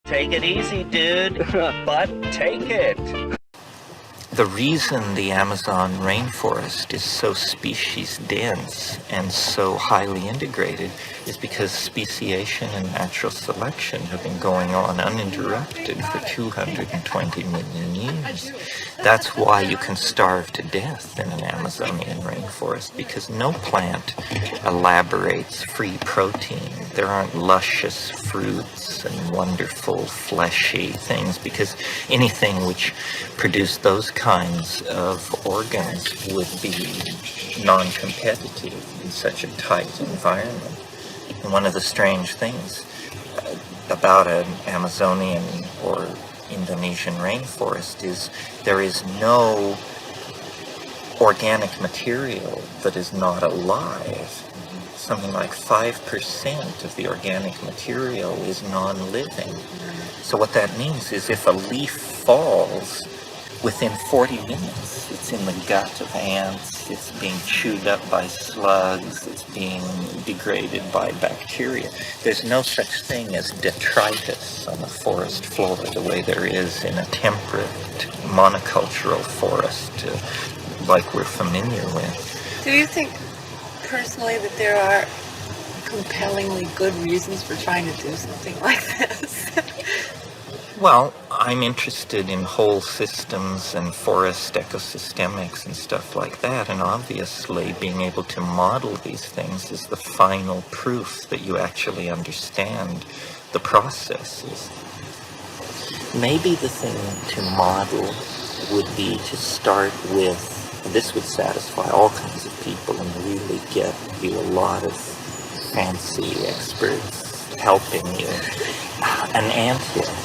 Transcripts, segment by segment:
Take it easy, dude, but take it. The reason the Amazon rainforest is so species dense and so highly integrated is because speciation and natural selection have been going on uninterrupted for 220 million years. That's why you can starve to death in an Amazonian rainforest, because no plant elaborates free protein. There aren't luscious fruits and wonderful fleshy things, because anything which produced those kinds of organs would be non-competitive in such a tight environment. And one of the strange things about an Amazonian or Indonesian rainforest is there is no organic material that is not alive. Something like 5% of the organic material is non-living. So what that means is if a leaf falls, within 40 minutes, it's in the gut of ants, it's being chewed up by slugs, it's being degraded by bacteria. There's no such thing as detritus on the forest floor the way there is in a temperate monocultural forest like we're familiar with. Do you think personally that there are compellingly good reasons for trying to do something like this? Well, I'm interested in whole systems and forest ecosystemics and stuff like that, and obviously being able to model these things is the final proof that you actually understand the processes. Maybe the thing to model would be to start with, this would satisfy all kinds of people and really get you a lot of fancy experts helping you. An anthill.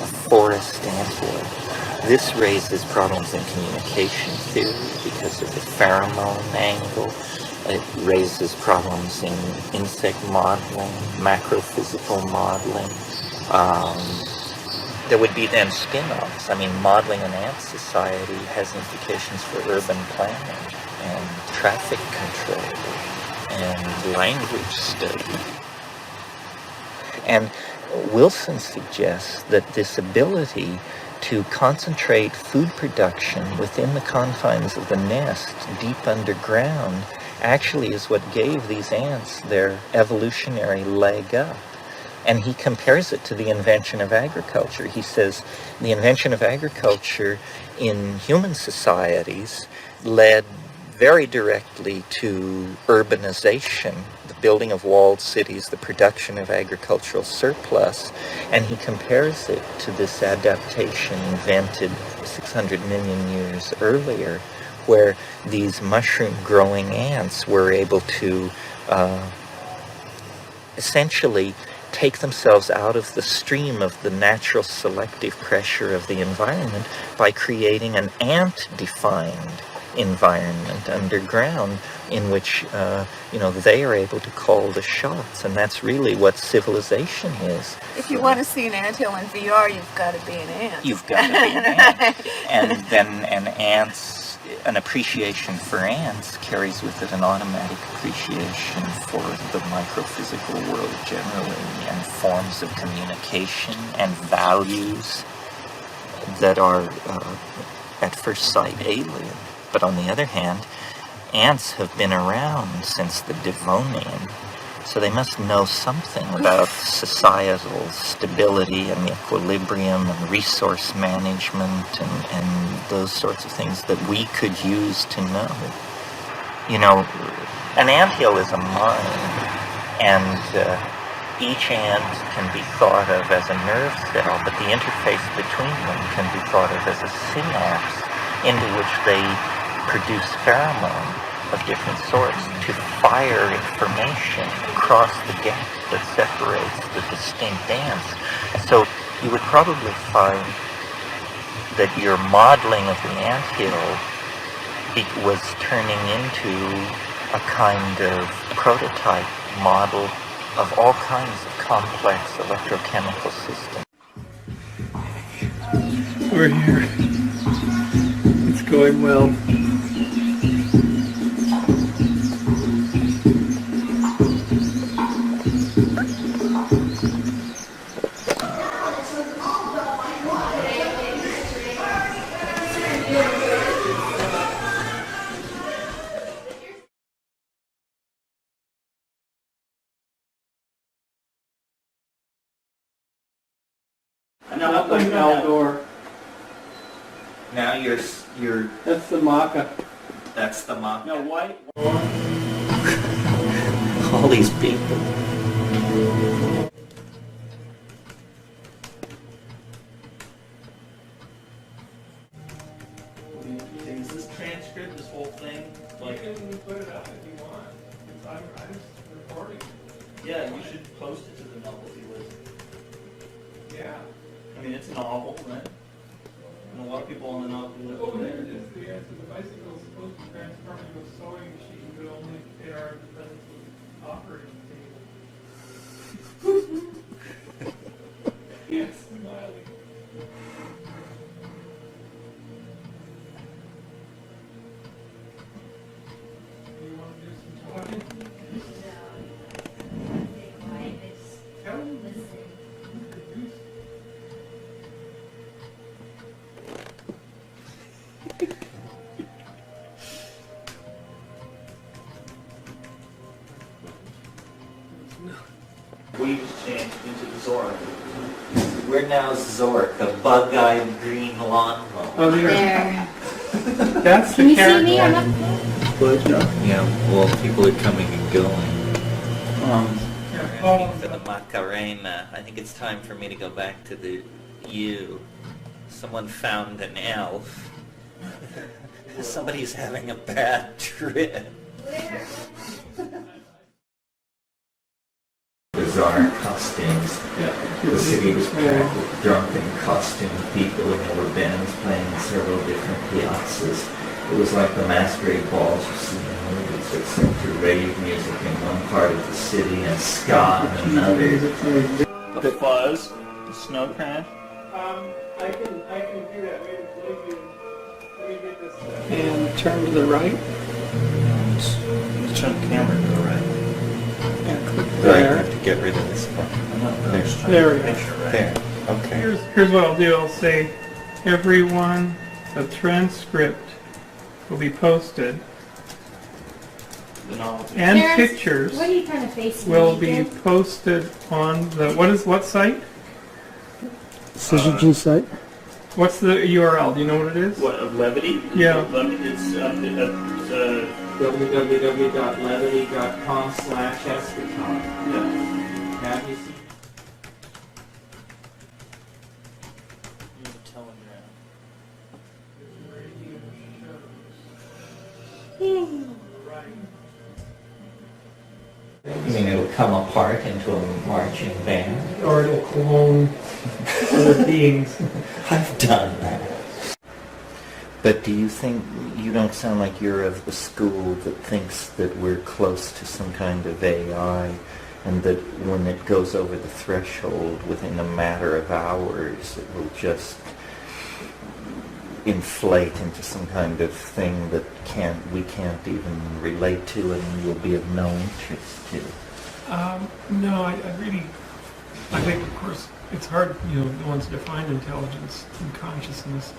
A forest anthill. This raises problems in communication theory because of the pheromone angle. It raises problems in insect modeling, macrophysical modeling. There would be then spin-offs. I mean, modeling an ant society has implications for urban planning and traffic control and language study. And Wilson suggests that this ability to concentrate food production within the confines of the nest deep underground actually is what gave these ants their evolutionary leg up. And he compares it to the invention of agriculture. He says the invention of agriculture in human societies led very directly to urbanization, the building of walled cities, the production of agricultural surplus, and he compares it to this adaptation invented 600 million years earlier, where these mushroom-growing ants were able to essentially take themselves out of the stream of the natural selective pressure of the environment by creating an ant-defined environment underground in which they are able to call the shots, and that's really what civilization is. If you want to see an anthill in VR, you've got to be an ant. You've got to be an ant. And then an appreciation for ants carries with it an automatic appreciation for the microphysical world generally, and forms of communication and values that are at first sight alien. But on the other hand, ants have been around since the Devonian, so they must know something about societal stability and equilibrium and resource management and those sorts of things that we could use to know. You know, an anthill is a mind, and each ant can be thought of as a nerve cell, but the interface between them can be thought of as a synapse into which they produce pheromone of different sorts to fire information across the gap that separates the distinct ants. So you would probably find that your modeling of the anthill was turning into a kind of prototype model of all kinds of complex electrochemical systems. We're here. It's going well. Not like Eldor. Now you're That's the maca. that's the mock. No, white. All these people. Is this transcript, this whole thing, like, You can put it up if you want. I'm recording. yeah, you should post it to the novelty list. Yeah. I mean, it's a novel, right? And a lot of people on the novelty list Oh, are there there. it is. The answer. The bicycle is supposed to transform into a sewing machine, but only if they are independently operating table. Yes, smiling. Do you want to do some talking? Tell them. We just changed into the Zora. We're now Zork, a bug-eyed green lawnmower. Oh, There. that's Can the you see character. me? I'm not. Yeah, well, people are coming and going. Oh, For the Macarena, I think it's time for me to go back to the U. Someone found an elf. Somebody's having a bad trip. Bizarre costumes. The city was packed with drunken costumed people, and there were bands playing in several different piazzas. It was like the masquerade balls you see in movies, except for rave music in one part of the city and ska in another. The fuzz, the snow crash. I can do that. Wait, let me get this. And turn to the right. Turn the camera to the right. And click I there. have to get rid of this one. There we go. There. Okay. Here's what I'll do. I'll say, everyone, a transcript will be posted, The novelty. and Terrence, pictures What are you trying to face me? will be posted on the what site? Syzygy site? What's the URL? Do you know what it is? What, of Levity? Yeah. Levity, it's www.levity.com/eschaton. yeah. Now you see. Here's a telegram. You mean it'll come apart into a marching band? Or it'll clone other beings. I've done that. But do you think, you don't sound like you're of the school that thinks that we're close to some kind of AI, and that when it goes over the threshold within a matter of hours, it will just inflate into some kind of thing that we can't even relate to and will be of no interest to? No, I think, of course, it's hard, no one's defined intelligence and consciousness.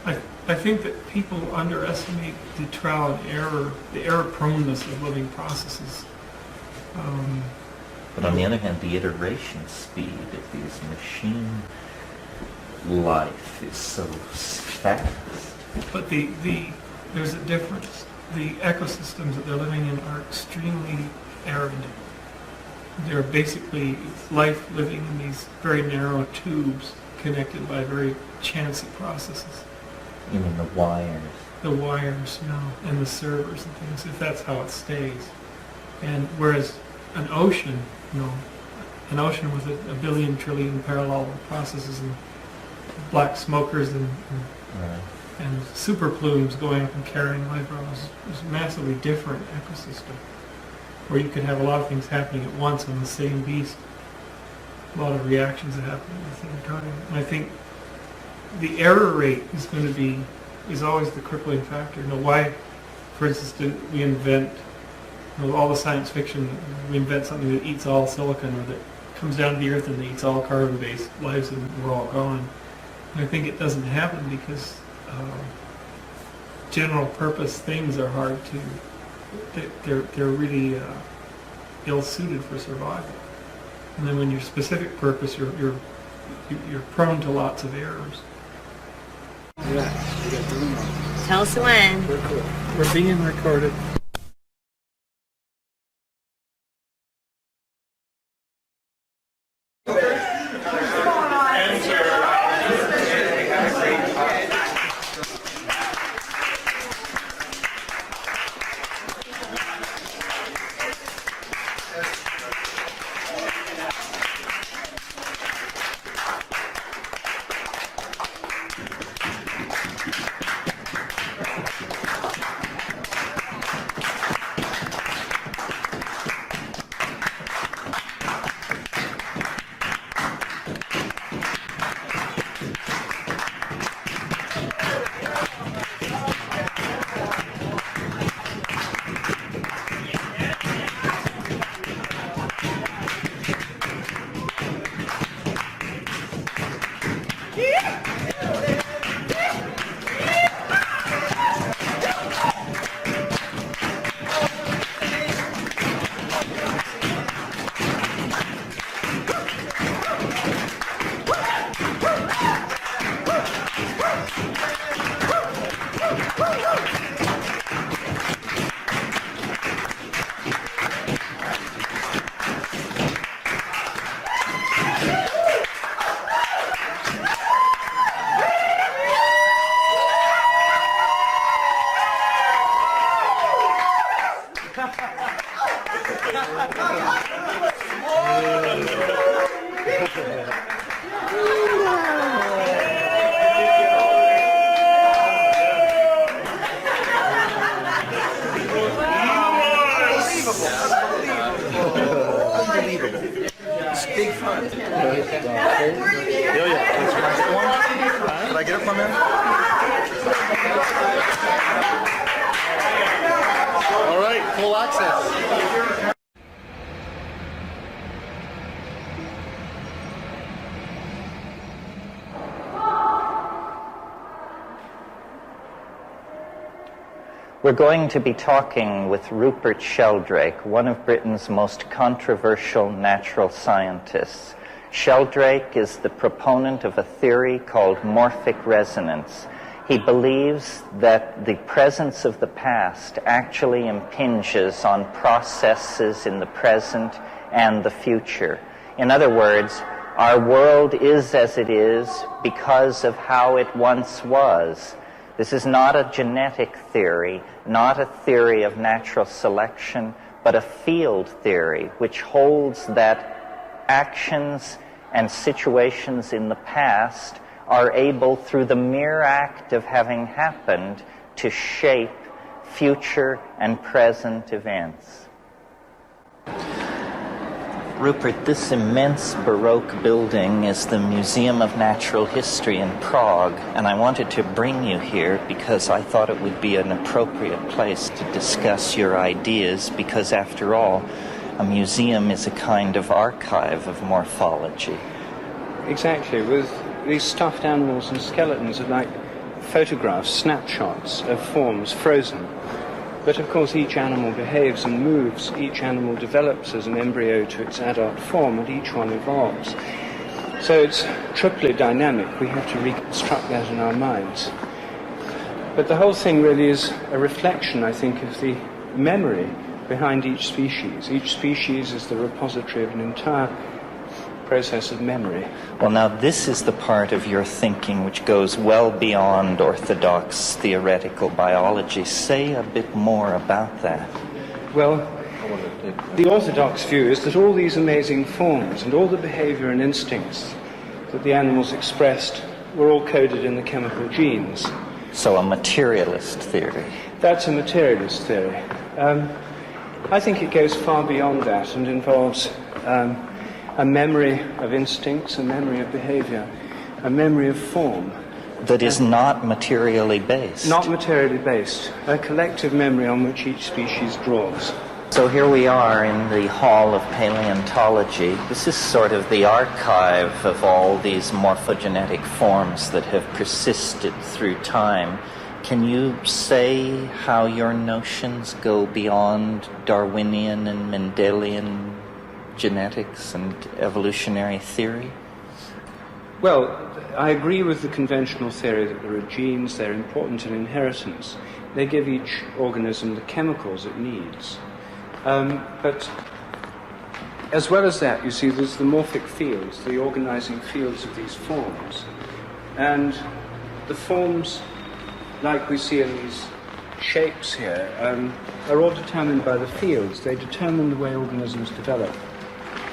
I think that people underestimate the trial and error, the error proneness of living processes. But on the other hand, the iteration speed of these machine life is so fast. But there's a difference. The ecosystems that they're living in are extremely arid. They're basically life living in these very narrow tubes connected by very chancy processes. You mean the wires? The wires, and the servers and things, if that's how it stays. And whereas an ocean, an ocean with a billion trillion parallel processes and black smokers and super plumes going up and carrying life around is a massively different ecosystem, where you could have a lot of things happening at once on the same beast, a lot of reactions that happen at the same time. And I think the error rate is always the crippling factor. Why, for instance, didn't we invent, all the science fiction, we invent something that eats all silicon, or that comes down to the earth and eats all carbon-based lives, and we're all gone. And I think it doesn't happen because general purpose things are hard to, they're really ill-suited for survival. And then when your specific purpose, your you're prone to lots of errors. Tell us when. We're being recorded. We're going to be talking with Rupert Sheldrake, one of Britain's most controversial natural scientists. Sheldrake is the proponent of a theory called morphic resonance. He believes that the presence of the past actually impinges on processes in the present and the future. In other words, our world is as it is because of how it once was. This is not a genetic theory, not a theory of natural selection, but a field theory which holds that actions and situations in the past are able, through the mere act of having happened, to shape future and present events. Rupert, this immense Baroque building is the Museum of Natural History in Prague, and I wanted to bring you here because I thought it would be an appropriate place to discuss your ideas, because after all, a museum is a kind of archive of morphology. Exactly. With these stuffed animals and skeletons are like photographs, snapshots of forms frozen. But of course each animal behaves and moves, each animal develops as an embryo to its adult form, and each one evolves. So it's triply dynamic. We have to reconstruct that in our minds. But the whole thing really is a reflection, I think, of the memory behind each species. Each species is the repository of an entire process of memory. Well, now this is the part of your thinking which goes well beyond orthodox theoretical biology. Say a bit more about that. Well, the orthodox view is that all these amazing forms and all the behavior and instincts that the animals expressed were all coded in the chemical genes. So a materialist theory. That's a materialist theory. I think it goes far beyond that and involves a memory of instincts, a memory of behavior, a memory of form. That is not materially based. Not materially based. A collective memory on which each species draws. So here we are in the Hall of Paleontology. This is sort of the archive of all these morphogenetic forms that have persisted through time. Can you say how your notions go beyond Darwinian and Mendelian genetics and evolutionary theory? Well, I agree with the conventional theory that there are genes, they're important in inheritance. They give each organism the chemicals it needs. But as well as that, you see, there's the morphic fields, the organizing fields of these forms. And the forms, like we see in these shapes here, are all determined by the fields. They determine the way organisms develop.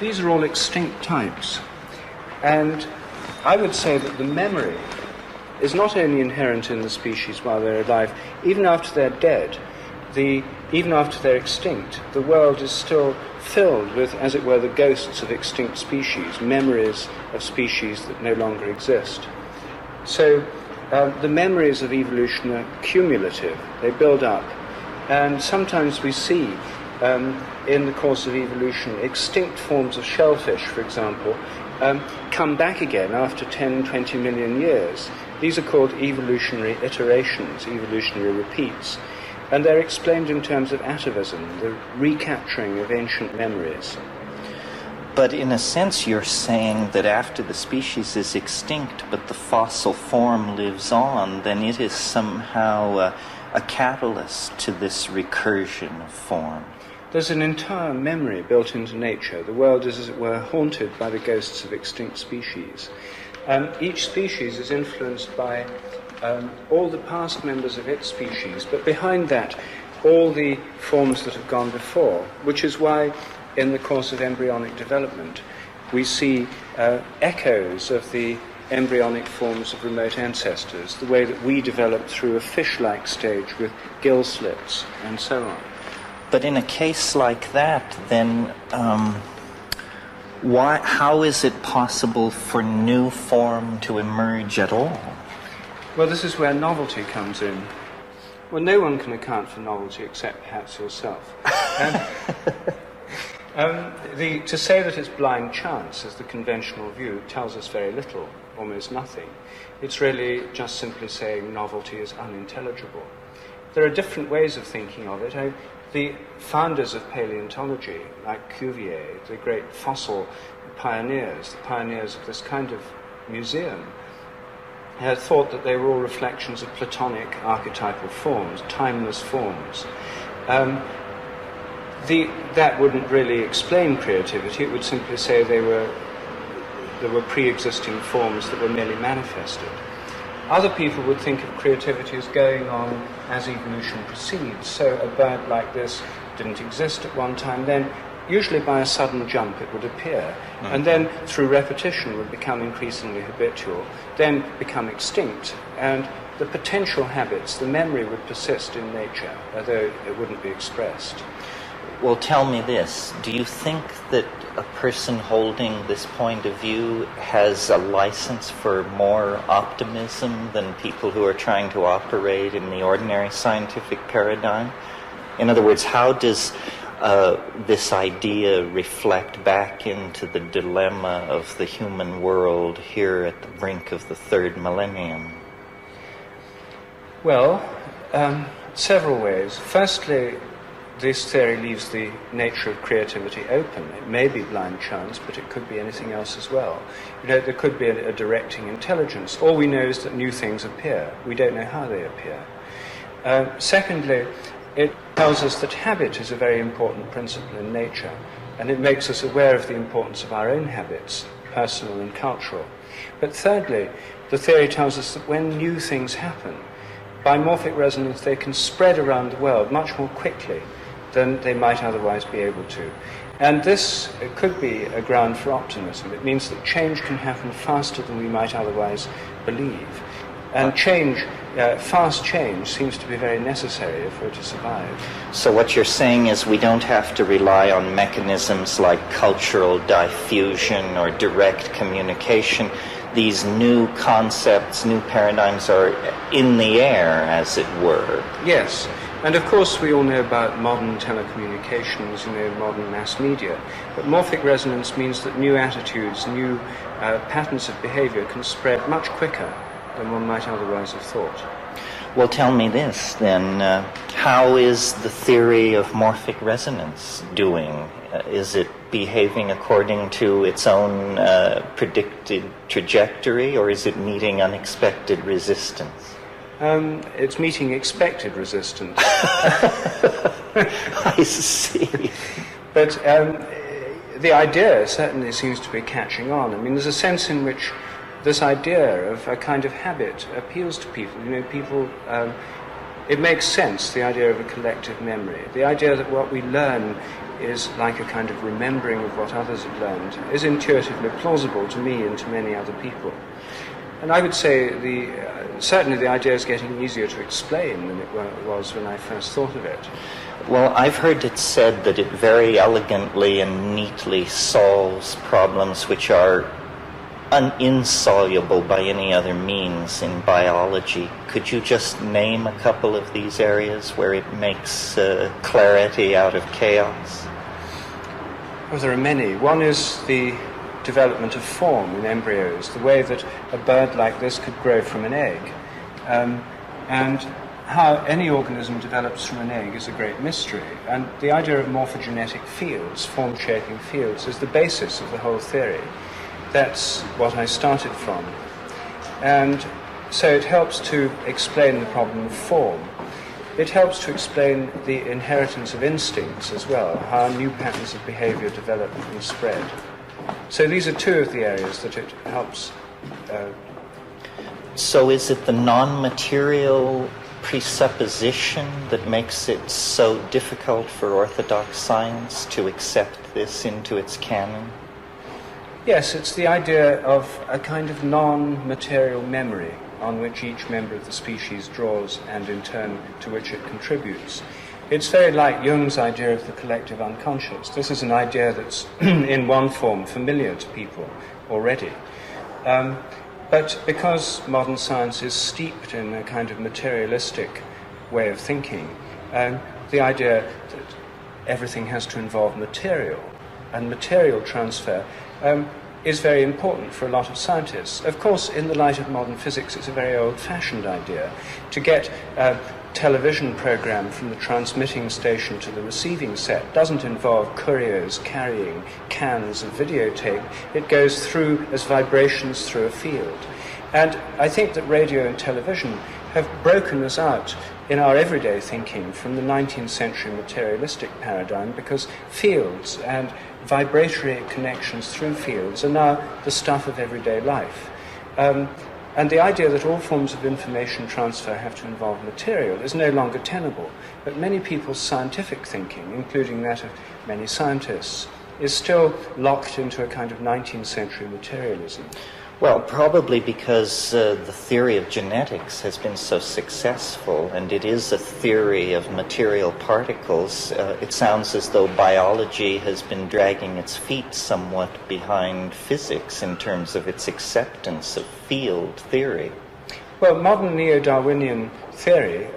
These are all extinct types. And I would say that the memory is not only inherent in the species while they're alive, even after they're dead, even after they're extinct, the world is still filled with, as it were, the ghosts of extinct species, memories of species that no longer exist. So the memories of evolution are cumulative, they build up, and sometimes we see in the course of evolution extinct forms of shellfish, for example, come back again after 10, 20 million years. These are called evolutionary iterations, evolutionary repeats, and they're explained in terms of atavism, the recapturing of ancient memories. But in a sense, you're saying that after the species is extinct, but the fossil form lives on, then it is somehow a catalyst to this recursion of form. There's an entire memory built into nature. The world is, as it were, haunted by the ghosts of extinct species. Each species is influenced by all the past members of its species, but behind that, all the forms that have gone before, which is why, in the course of embryonic development, we see echoes of the embryonic forms of remote ancestors, the way that we developed through a fish-like stage with gill slits and so on. But in a case like that, then how is it possible for new form to emerge at all? Well, this is where novelty comes in. Well, no one can account for novelty except perhaps yourself. To say that it's blind chance, as the conventional view, tells us very little, almost nothing. It's really just simply saying novelty is unintelligible. There are different ways of thinking of it. The founders of paleontology, like Cuvier, the great fossil pioneers, the pioneers of this kind of museum, had thought that they were all reflections of Platonic archetypal forms, timeless forms. That wouldn't really explain creativity. It would simply say there were pre-existing forms that were merely manifested. Other people would think of creativity as going on as evolution proceeds. So a bird like this didn't exist at one time, then usually by a sudden jump it would appear, and then through repetition would become increasingly habitual, then become extinct, and the potential habits, the memory would persist in nature, although it wouldn't be expressed. Well, tell me this. Do you think that a person holding this point of view has a license for more optimism than people who are trying to operate in the ordinary scientific paradigm? In other words, how does this idea reflect back into the dilemma of the human world here at the brink of the third millennium? Well, several ways. Firstly, this theory leaves the nature of creativity open. It may be blind chance, but it could be anything else as well. There could be a directing intelligence. All we know is that new things appear. We don't know how they appear. Secondly, it tells us that habit is a very important principle in nature, and it makes us aware of the importance of our own habits, personal and cultural. But thirdly, the theory tells us that when new things happen, by morphic resonance they can spread around the world much more quickly than they might otherwise be able to. And this could be a ground for optimism. It means that change can happen faster than we might otherwise believe. And change, fast change, seems to be very necessary if we're to survive. So what you're saying is we don't have to rely on mechanisms like cultural diffusion or direct communication. These new concepts, new paradigms are in the air, as it were. Yes. And of course we all know about modern telecommunications, modern mass media. But morphic resonance means that new attitudes, new patterns of behavior can spread much quicker than one might otherwise have thought. Well, tell me this then. How is the theory of morphic resonance doing? Is it behaving according to its own predicted trajectory, or is it meeting unexpected resistance? It's meeting expected resistance. I see. But the idea certainly seems to be catching on. I mean, there's a sense in which this idea of a kind of habit appeals to people. You know, people, it makes sense, the idea of a collective memory. The idea that what we learn is like a kind of remembering of what others have learned is intuitively plausible to me and to many other people. And I would say certainly the idea is getting easier to explain than it was when I first thought of it. Well, I've heard it said that it very elegantly and neatly solves problems which are insoluble by any other means in biology. Could you just name a couple of these areas where it makes clarity out of chaos? Well, there are many. One is the development of form in embryos, the way that a bird like this could grow from an egg. And how any organism develops from an egg is a great mystery. And the idea of morphogenetic fields, form-shaping fields, is the basis of the whole theory. That's what I started from. And so it helps to explain the problem of form. It helps to explain the inheritance of instincts as well, how new patterns of behavior develop and spread. So these are two of the areas that it helps. So is it the non-material presupposition that makes it so difficult for orthodox science to accept this into its canon? Yes, it's the idea of a kind of non-material memory on which each member of the species draws and in turn to which it contributes. It's very like Jung's idea of the collective unconscious. This is an idea that's in one form familiar to people already. But because modern science is steeped in a kind of materialistic way of thinking, the idea that everything has to involve material and material transfer is very important for a lot of scientists. Of course, in the light of modern physics, it's a very old-fashioned idea. To get a television program from the transmitting station to the receiving set doesn't involve couriers carrying cans of videotape. It goes through as vibrations through a field. And I think that radio and television have broken us out in our everyday thinking from the 19th century materialistic paradigm, because fields and vibratory connections through fields are now the stuff of everyday life. And the idea that all forms of information transfer have to involve material is no longer tenable. But many people's scientific thinking, including that of many scientists, is still locked into a kind of 19th century materialism. Well, probably because the theory of genetics has been so successful, and it is a theory of material particles. It sounds as though biology has been dragging its feet somewhat behind physics in terms of its acceptance of field theory. Well, modern neo-Darwinian theory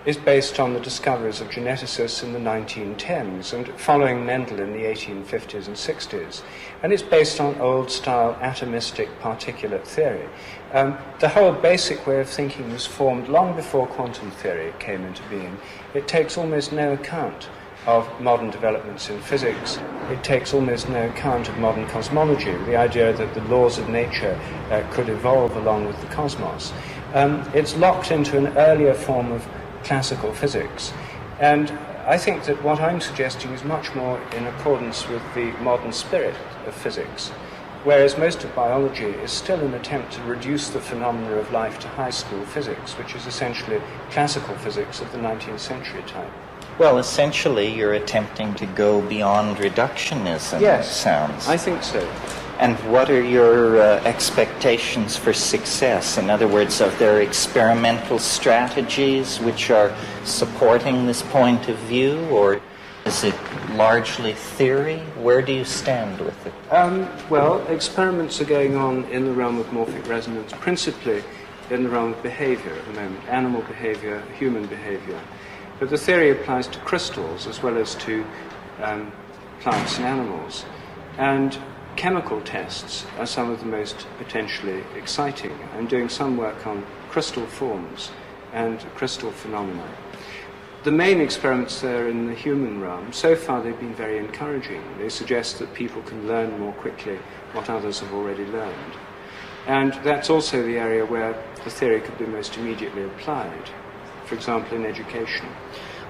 is based on the discoveries of geneticists in the 1910s and following Mendel in the 1850s and 60s. And it's based on old-style atomistic particulate theory. The whole basic way of thinking was formed long before quantum theory came into being. It takes almost no account of modern developments in physics. It takes almost no account of modern cosmology, the idea that the laws of nature could evolve along with the cosmos. It's locked into an earlier form of classical physics. And I think that what I'm suggesting is much more in accordance with the modern spirit of physics, whereas most of biology is still an attempt to reduce the phenomena of life to high school physics, which is essentially classical physics of the 19th century type. Well, essentially, you're attempting to go beyond reductionism, Yes, it sounds. I think so. And what are your expectations for success? In other words, are there experimental strategies which are supporting this point of view, or is it largely theory? Where do you stand with it? Well, experiments are going on in the realm of morphic resonance, principally in the realm of behavior at the moment, animal behavior, human behavior. But the theory applies to crystals as well as to plants and animals. And chemical tests are some of the most potentially exciting. I'm doing some work on crystal forms and crystal phenomena. the main experiments there in the human realm, so far they've been very encouraging. They suggest that people can learn more quickly what others have already learned. And that's also the area where the theory could be most immediately applied, for example, in education.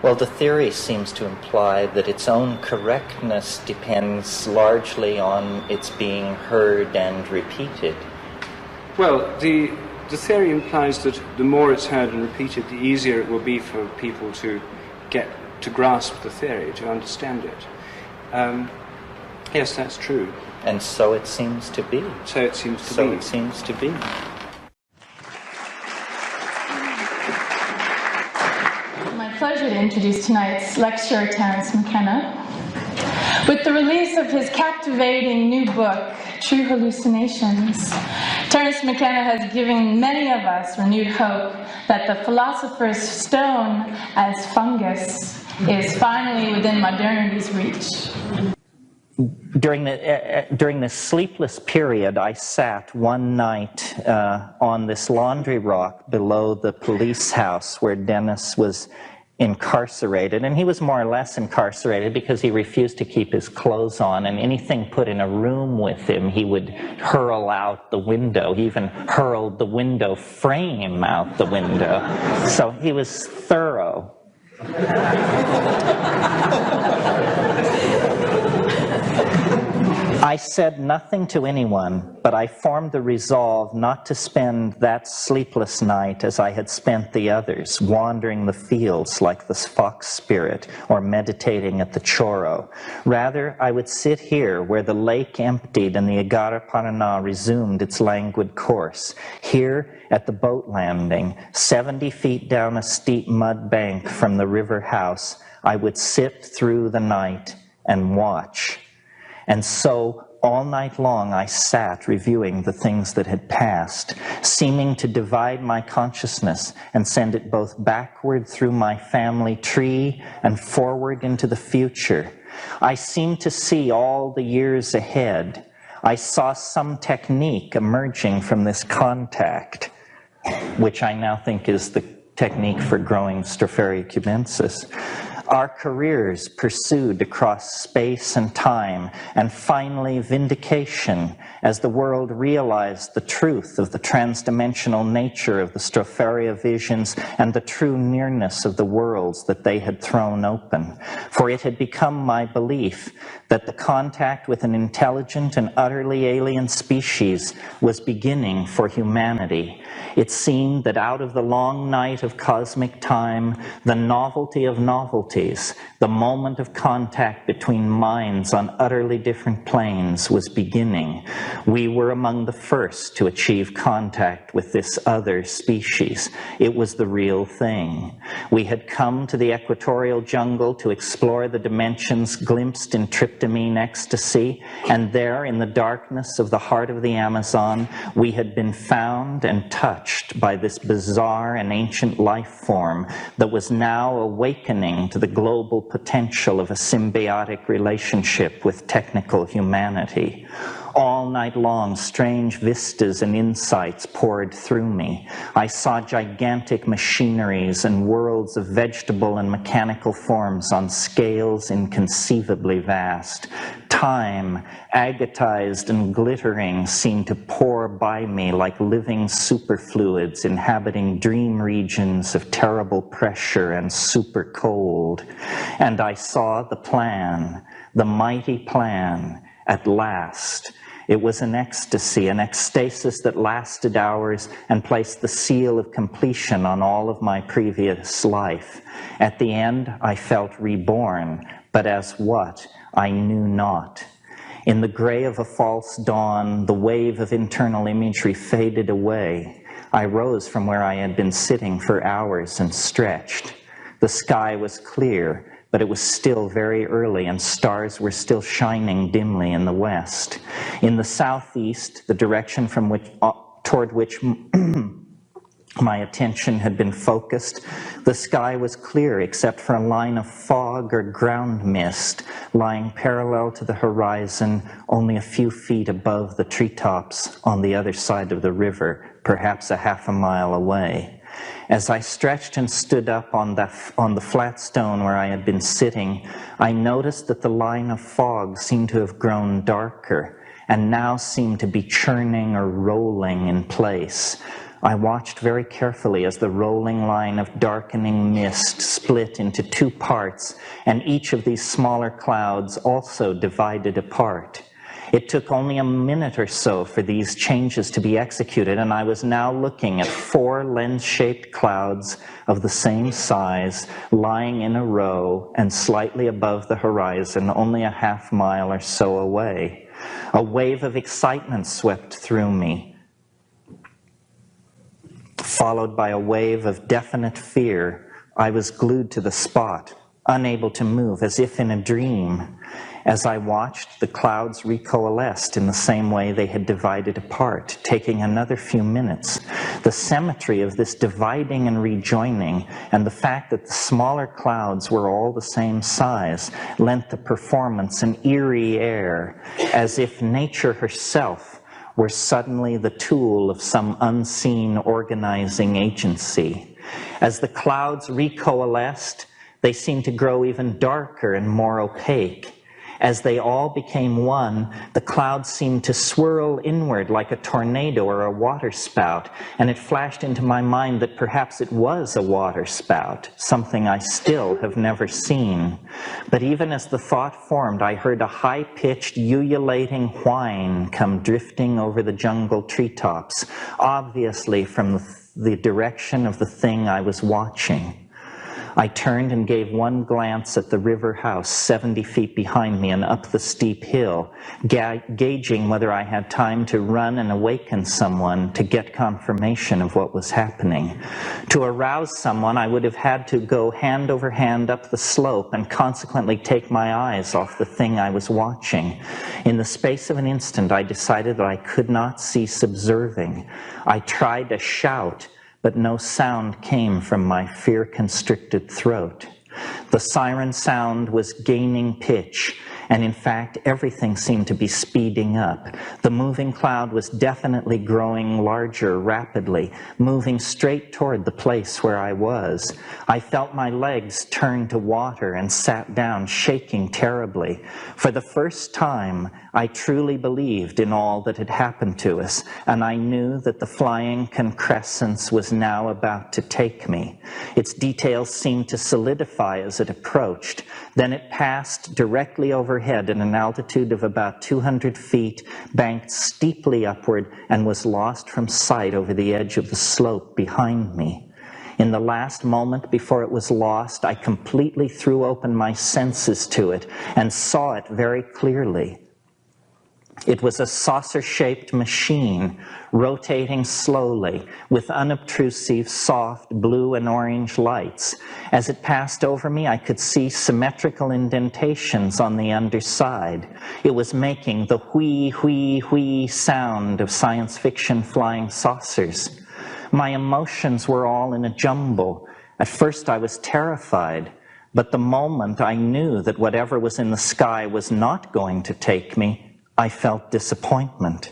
Well, the theory seems to imply that its own correctness depends largely on its being heard and repeated. Well, the theory implies that the more it's heard and repeated, the easier it will be for people to get to grasp the theory, to understand it. Yes, that's true. And so it seems to be. So it seems to be. So it seems to be. My pleasure to introduce tonight's lecturer, Terence McKenna. With the release of his captivating new book, True Hallucinations, Terence McKenna has given many of us renewed hope that the philosopher's stone as fungus is finally within modernity's reach. During this sleepless period, I sat one night on this laundry rock below the police house where Dennis was incarcerated, and he was more or less incarcerated because he refused to keep his clothes on, and anything put in a room with him he would hurl out the window. He even hurled the window frame out the window. So he was thorough. I said nothing to anyone, but I formed the resolve not to spend that sleepless night as I had spent the others, wandering the fields like the fox spirit or meditating at the choro. Rather, I would sit here where the lake emptied and the Agara-Paraná resumed its languid course, here at the boat landing, 70 feet down a steep mud bank from the river house. I would sit through the night and watch. And so, all night long, I sat reviewing the things that had passed, seeming to divide my consciousness and send it both backward through my family tree and forward into the future. I seemed to see all the years ahead. I saw some technique emerging from this contact, which I now think is the technique for growing Stropharia cubensis. Our careers pursued across space and time, and finally vindication as the world realized the truth of the transdimensional nature of the Stropharia visions and the true nearness of the worlds that they had thrown open. For it had become my belief that the contact with an intelligent and utterly alien species was beginning for humanity. It seemed that out of the long night of cosmic time, the novelty of novelties, the moment of contact between minds on utterly different planes was beginning. We were among the first to achieve contact with this other species. It was the real thing. We had come to the equatorial jungle to explore the dimensions glimpsed in tryptamine ecstasy, and there in the darkness of the heart of the Amazon, we had been found and touched by this bizarre and ancient life form that was now awakening to the global potential of a symbiotic relationship with technical humanity. All night long, strange vistas and insights poured through me. I saw gigantic machineries and worlds of vegetable and mechanical forms on scales inconceivably vast. Time, agatized and glittering, seemed to pour by me like living superfluids inhabiting dream regions of terrible pressure and super cold. And I saw the plan, the mighty plan, at last. It was an ecstasy, an ecstasis that lasted hours and placed the seal of completion on all of my previous life. At the end, I felt reborn, but as what? I knew not. In the gray of a false dawn, the wave of internal imagery faded away. I rose from where I had been sitting for hours and stretched. The sky was clear, but it was still very early and stars were still shining dimly in the west. In the southeast, the direction from toward which my attention had been focused, the sky was clear except for a line of fog or ground mist lying parallel to the horizon only a few feet above the treetops on the other side of the river, perhaps a half a mile away. As I stretched and stood up on the flat stone where I had been sitting, I noticed that the line of fog seemed to have grown darker and now seemed to be churning or rolling in place. I watched very carefully as the rolling line of darkening mist split into two parts, and each of these smaller clouds also divided apart. It took only a minute or so for these changes to be executed, and I was now looking at 4 lens-shaped clouds of the same size lying in a row and slightly above the horizon, only a half mile or so away. A wave of excitement swept through me, followed by a wave of definite fear. I was glued to the spot, unable to move, as if in a dream. As I watched, the clouds recoalesced in the same way they had divided apart, taking another few minutes. The symmetry of this dividing and rejoining, and the fact that the smaller clouds were all the same size, lent the performance an eerie air, as if nature herself were suddenly the tool of some unseen organizing agency. As the clouds recoalesced, they seemed to grow even darker and more opaque. As they all became one, the clouds seemed to swirl inward like a tornado or a waterspout, and it flashed into my mind that perhaps it was a waterspout, something I still have never seen. But even as the thought formed, I heard a high-pitched, ululating whine come drifting over the jungle treetops, obviously from the direction of the thing I was watching. I turned and gave one glance at the river house 70 feet behind me and up the steep hill, gauging whether I had time to run and awaken someone to get confirmation of what was happening. To arouse someone, I would have had to go hand over hand up the slope and consequently take my eyes off the thing I was watching. In the space of an instant, I decided that I could not cease observing. I tried to shout, but no sound came from my fear-constricted throat. The siren sound was gaining pitch, and in fact, everything seemed to be speeding up. The moving cloud was definitely growing larger rapidly, moving straight toward the place where I was. I felt my legs turn to water and sat down, shaking terribly. For the first time, I truly believed in all that had happened to us, and I knew that the flying concrescence was now about to take me. Its details seemed to solidify as it approached. Then it passed directly overhead at an altitude of about 200 feet, banked steeply upward, and was lost from sight over the edge of the slope behind me. In the last moment before it was lost, I completely threw open my senses to it and saw it very clearly. It was a saucer-shaped machine, rotating slowly, with unobtrusive, soft blue and orange lights. As it passed over me, I could see symmetrical indentations on the underside. It was making the whee, whee, whee sound of science fiction flying saucers. My emotions were all in a jumble. At first I was terrified, but the moment I knew that whatever was in the sky was not going to take me, I felt disappointment.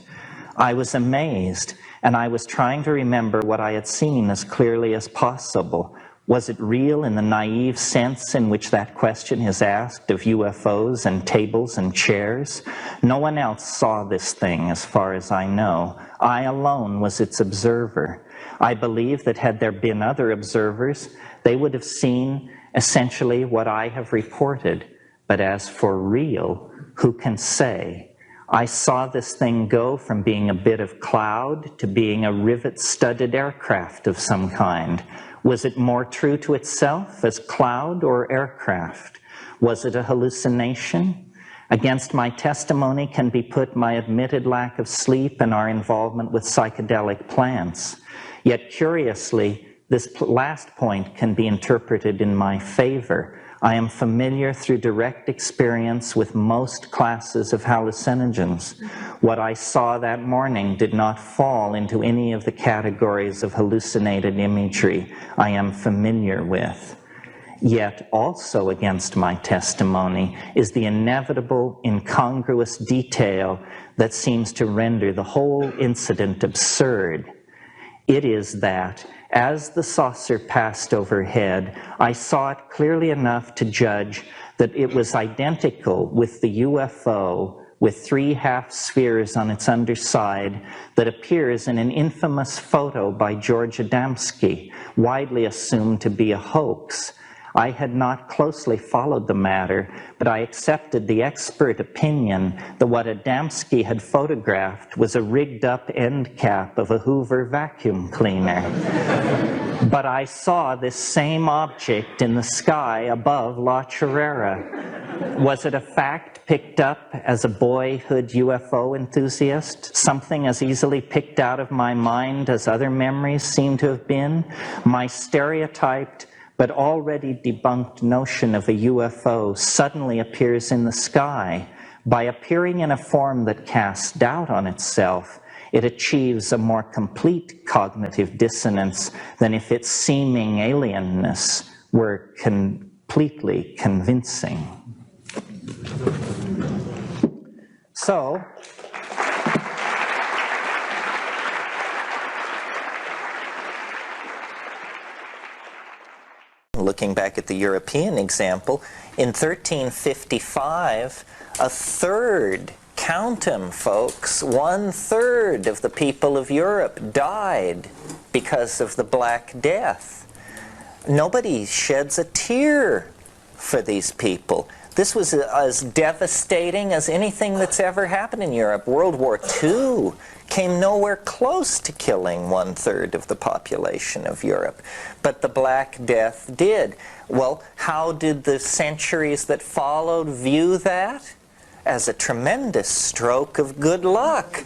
I was amazed, and I was trying to remember what I had seen as clearly as possible. Was it real in the naive sense in which that question is asked of UFOs and tables and chairs? No one else saw this thing, as far as I know. I alone was its observer. I believe that had there been other observers, they would have seen essentially what I have reported. But as for real, who can say? I saw this thing go from being a bit of cloud to being a rivet-studded aircraft of some kind. Was it more true to itself as cloud or aircraft? Was it a hallucination? Against my testimony can be put my admitted lack of sleep and our involvement with psychedelic plants. Yet curiously, this last point can be interpreted in my favor. I am familiar through direct experience with most classes of hallucinogens. What I saw that morning did not fall into any of the categories of hallucinated imagery I am familiar with. Yet also against my testimony is the inevitable incongruous detail that seems to render the whole incident absurd. It is that, as the saucer passed overhead, I saw it clearly enough to judge that it was identical with the UFO with 3 half-spheres on its underside that appears in an infamous photo by George Adamski, widely assumed to be a hoax. I had not closely followed the matter, but I accepted the expert opinion that what Adamski had photographed was a rigged-up end cap of a Hoover vacuum cleaner. But I saw this same object in the sky above La Chorrera. Was it a fact picked up as a boyhood UFO enthusiast? Something as easily picked out of my mind as other memories seem to have been? My stereotyped but already debunked notion of a UFO suddenly appears in the sky. By appearing in a form that casts doubt on itself, it achieves a more complete cognitive dissonance than if its seeming alienness were completely convincing. So, looking back at the European example, in 1355, a third, count 'em folks, 1/3 of the people of Europe died because of the Black Death. Nobody sheds a tear for these people. This was as devastating as anything that's ever happened in Europe. World War II came nowhere close to killing 1/3 of the population of Europe. But the Black Death did. Well, how did the centuries that followed view that? As a tremendous stroke of good luck,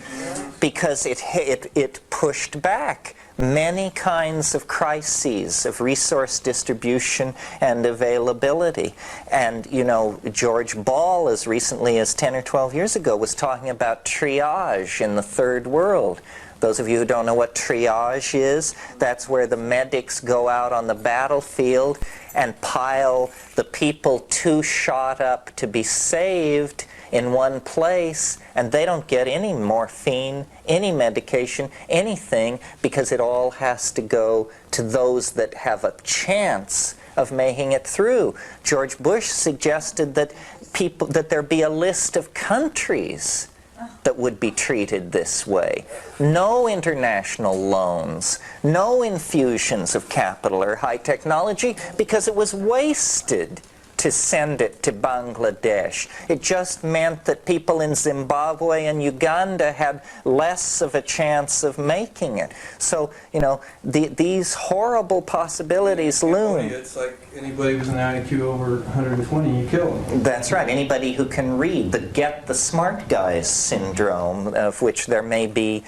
because it pushed back many kinds of crises of resource distribution and availability. And, you know, George Ball, as recently as 10 or 12 years ago, was talking about triage in the third world. Those of you who don't know what triage is, that's where the medics go out on the battlefield and pile the people too shot up to be saved in one place, and they don't get any morphine, any medication, anything, because it all has to go to those that have a chance of making it through. George Bush suggested that there be a list of countries that would be treated this way. No international loans, no infusions of capital or high technology, because it was wasted to send it to Bangladesh. It just meant that people in Zimbabwe and Uganda had less of a chance of making it. So, you know, these horrible possibilities loom. It's like anybody who's an IQ over 120, you kill them. That's right. Anybody who can read, the get the smart guys syndrome, of which there may be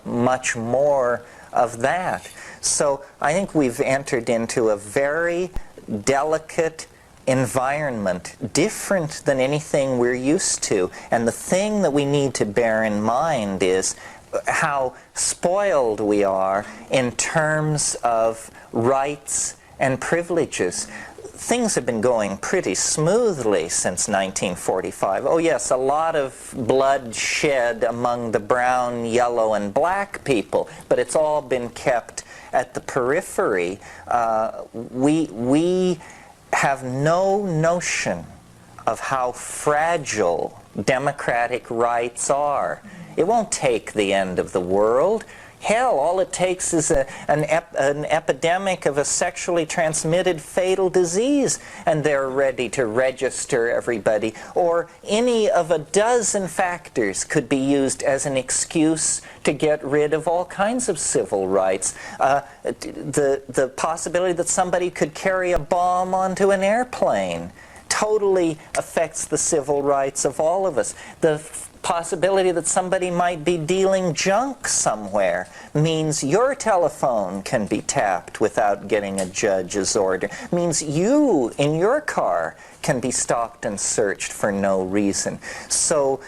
much more of that. So I think we've entered into a very delicate environment, different than anything we're used to. And the thing that we need to bear in mind is how spoiled we are in terms of rights and privileges. Things have been going pretty smoothly since 1945. Oh yes, a lot of blood shed among the brown, yellow, and black people, but it's all been kept at the periphery. We have no notion of how fragile democratic rights are. It won't take the end of the world. Hell, all it takes is an epidemic of a sexually transmitted fatal disease, and they're ready to register everybody. Or any of a dozen factors could be used as an excuse to get rid of all kinds of civil rights. The possibility that somebody could carry a bomb onto an airplane totally affects the civil rights of all of us. The possibility that somebody might be dealing junk somewhere means your telephone can be tapped without getting a judge's order. Means you, in your car, can be stopped and searched for no reason. So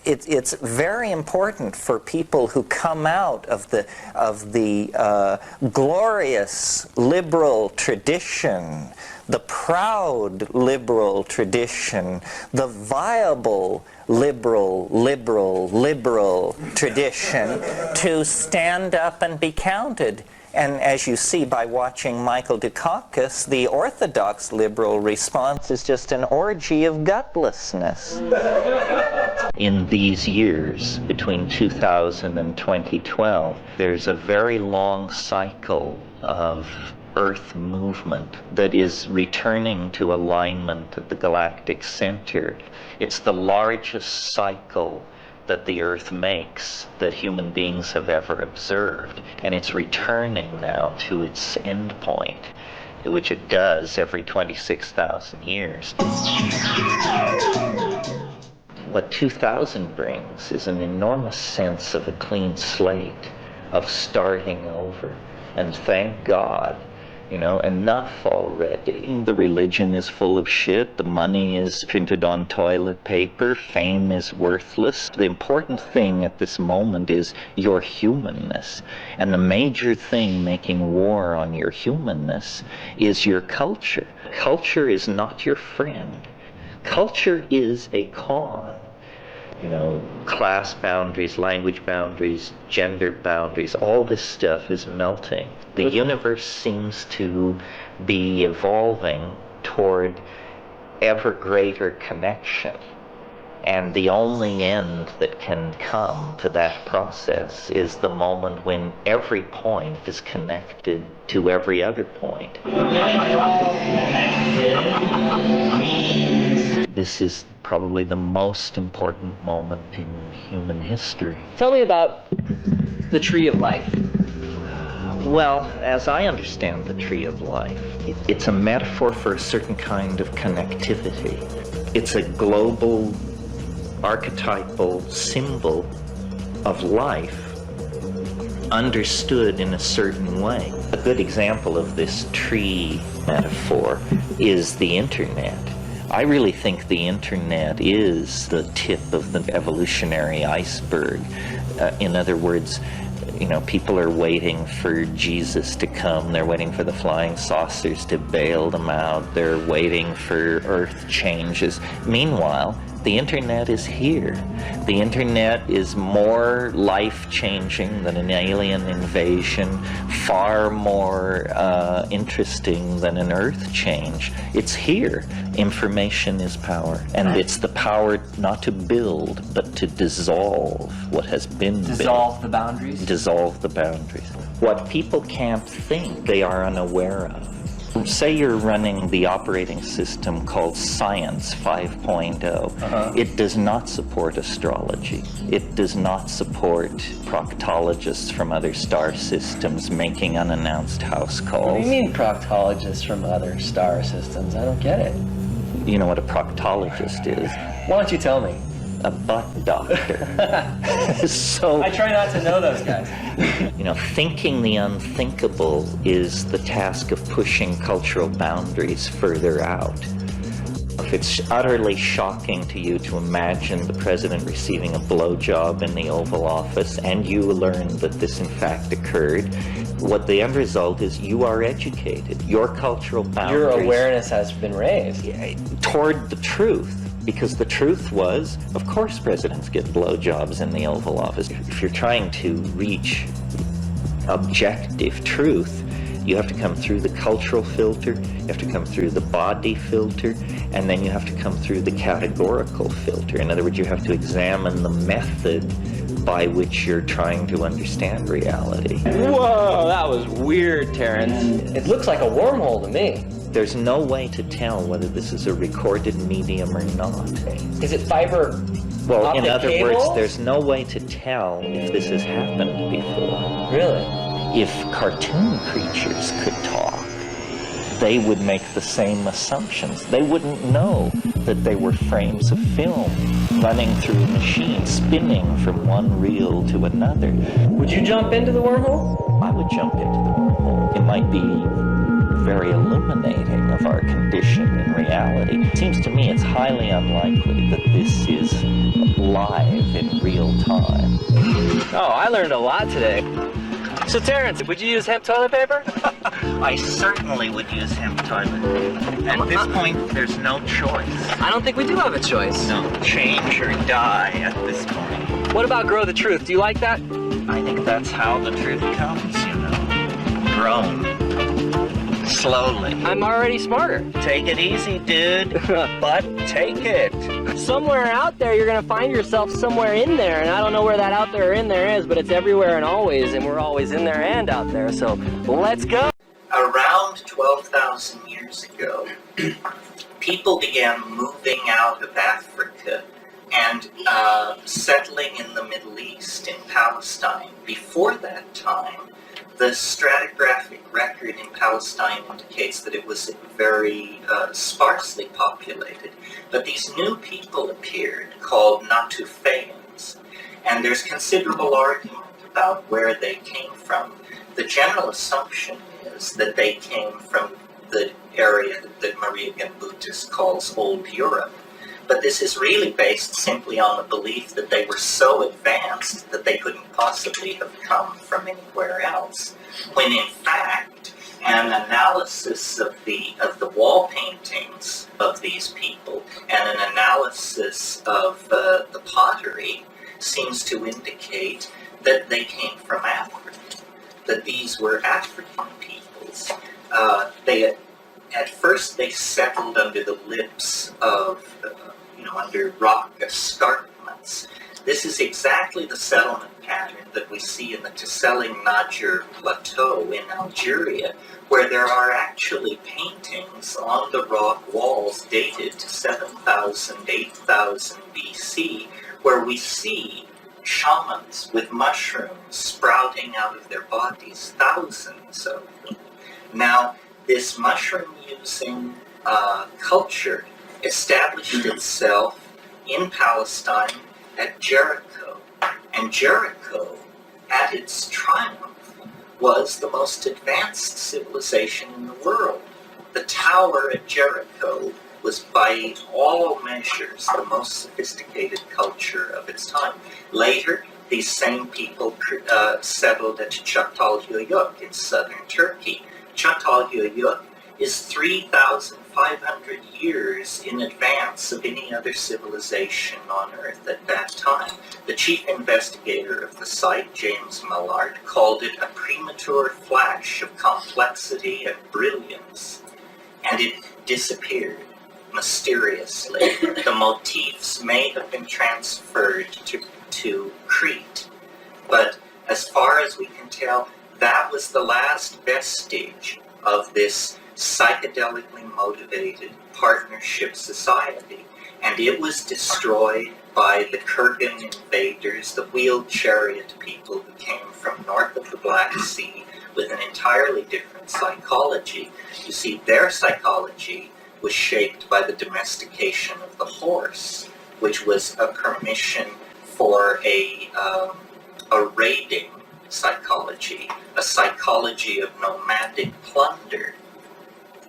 it's very important for people who come out of the glorious liberal tradition, the proud liberal tradition, the viable liberal tradition to stand up and be counted. And as you see by watching Michael Dukakis, the orthodox liberal response is just an orgy of gutlessness. In these years, between 2000 and 2012, there's a very long cycle of Earth movement that is returning to alignment at the galactic center. It's the largest cycle that the Earth makes that human beings have ever observed, and it's returning now to its end point, which it does every 26,000 years. What 2000 brings is an enormous sense of a clean slate, of starting over, and thank God, enough already. The religion is full of shit, the money is printed on toilet paper, fame is worthless. The important thing at this moment is your humanness. And the major thing making war on your humanness is your culture. Culture is not your friend. Culture is a con. Class boundaries, language boundaries, gender boundaries, all this stuff is melting. The universe seems to be evolving toward ever greater connection. And the only end that can come to that process is the moment when every point is connected to every other point. This is probably the most important moment in human history. Tell me about the Tree of Life. Well, as I understand the Tree of Life, it's a metaphor for a certain kind of connectivity. It's a global, archetypal symbol of life understood in a certain way. A good example of this tree metaphor is the internet. I really think the internet is the tip of the evolutionary iceberg. In other words, people are waiting for Jesus to come. They're waiting for the flying saucers to bail them out. They're waiting for earth changes. Meanwhile, the internet is here. The internet is more life-changing than an alien invasion, far more interesting than an earth change. It's here. Information is power. And it's the power not to build, but to dissolve what has been built. Dissolve the boundaries? Dissolve the boundaries. What people can't think, they are unaware of. Say you're running the operating system called Science 5.0. It does not support astrology. It does not support proctologists from other star systems making unannounced house calls. What do you mean proctologists from other star systems? I don't get it. You know what a proctologist is? Why don't you tell me? A butt doctor. So I try not to know those guys. Thinking the unthinkable is the task of pushing cultural boundaries further out. If it's utterly shocking to you to imagine the president receiving a blowjob in the Oval Office and you learn that this in fact occurred, what the end result is you are educated. Your cultural boundaries... Your awareness has been raised. Toward the truth. Because the truth was, of course presidents get blowjobs in the Oval Office. If you're trying to reach objective truth, you have to come through the cultural filter, you have to come through the body filter, and then you have to come through the categorical filter. In other words, you have to examine the method by which you're trying to understand reality. Whoa, that was weird, Terence. It looks like a wormhole to me. There's no way to tell whether this is a recorded medium or not. Is it fiber? Well, in optic other cable? words, there's no way to tell if this has happened before. Really? If cartoon creatures could talk, they would make the same assumptions. They wouldn't know that they were frames of film running through a machine, spinning from one reel to another. Would you jump into the wormhole? I would jump into the wormhole. It might be very illuminating of our condition in reality. It seems to me it's highly unlikely that this is live in real time. Oh, I learned a lot today. So Terence, would you use hemp toilet paper? I certainly would use hemp toilet paper. At this point, there's no choice. I don't think we do have a choice. No, change or die at this point. What about grow the truth? Do you like that? I think that's how the truth comes, you know. Grown. Slowly. I'm already smarter. Take it easy, dude. But take it. Somewhere out there, you're going to find yourself somewhere in there, and I don't know where that out there or in there is, but it's everywhere and always, and we're always in there and out there, so let's go. Around 12,000 years ago, people began moving out of Africa and settling in the Middle East, in Palestine. Before that time, the stratigraphic record in Palestine indicates that it was very sparsely populated. But these new people appeared, called Natufeans, and there's considerable argument about where they came from. The general assumption is that they came from the area that Maria Gimbutas calls Old Europe. But this is really based simply on the belief that they were so advanced that they couldn't possibly have come from anywhere else. When in fact, an analysis of the wall paintings of these people and an analysis of the pottery seems to indicate that they came from Africa, that these were African peoples. At first they settled under the lips of under rock escarpments. This is exactly the settlement pattern that we see in the Tseling Najer Plateau in Algeria, where there are actually paintings on the rock walls dated to 7,000, 8,000 BC, where we see shamans with mushrooms sprouting out of their bodies, thousands of them. Now, this mushroom-using culture established itself in Palestine at Jericho. And Jericho, at its triumph, was the most advanced civilization in the world. The tower at Jericho was by all measures the most sophisticated culture of its time. Later, these same people settled at Çatalhöyük in southern Turkey. Çatalhöyük is 3,500 years in advance of any other civilization on Earth at that time. The chief investigator of the site, James Millard, called it a premature flash of complexity and brilliance. And it disappeared mysteriously. The motifs may have been transferred to Crete, but as far as we can tell, that was the last vestige of this psychedelically motivated partnership society, and it was destroyed by the Kurgan invaders, the wheeled chariot people who came from north of the Black Sea with an entirely different psychology. You see, their psychology was shaped by the domestication of the horse, which was a permission for a raiding psychology, a psychology of nomadic plunder,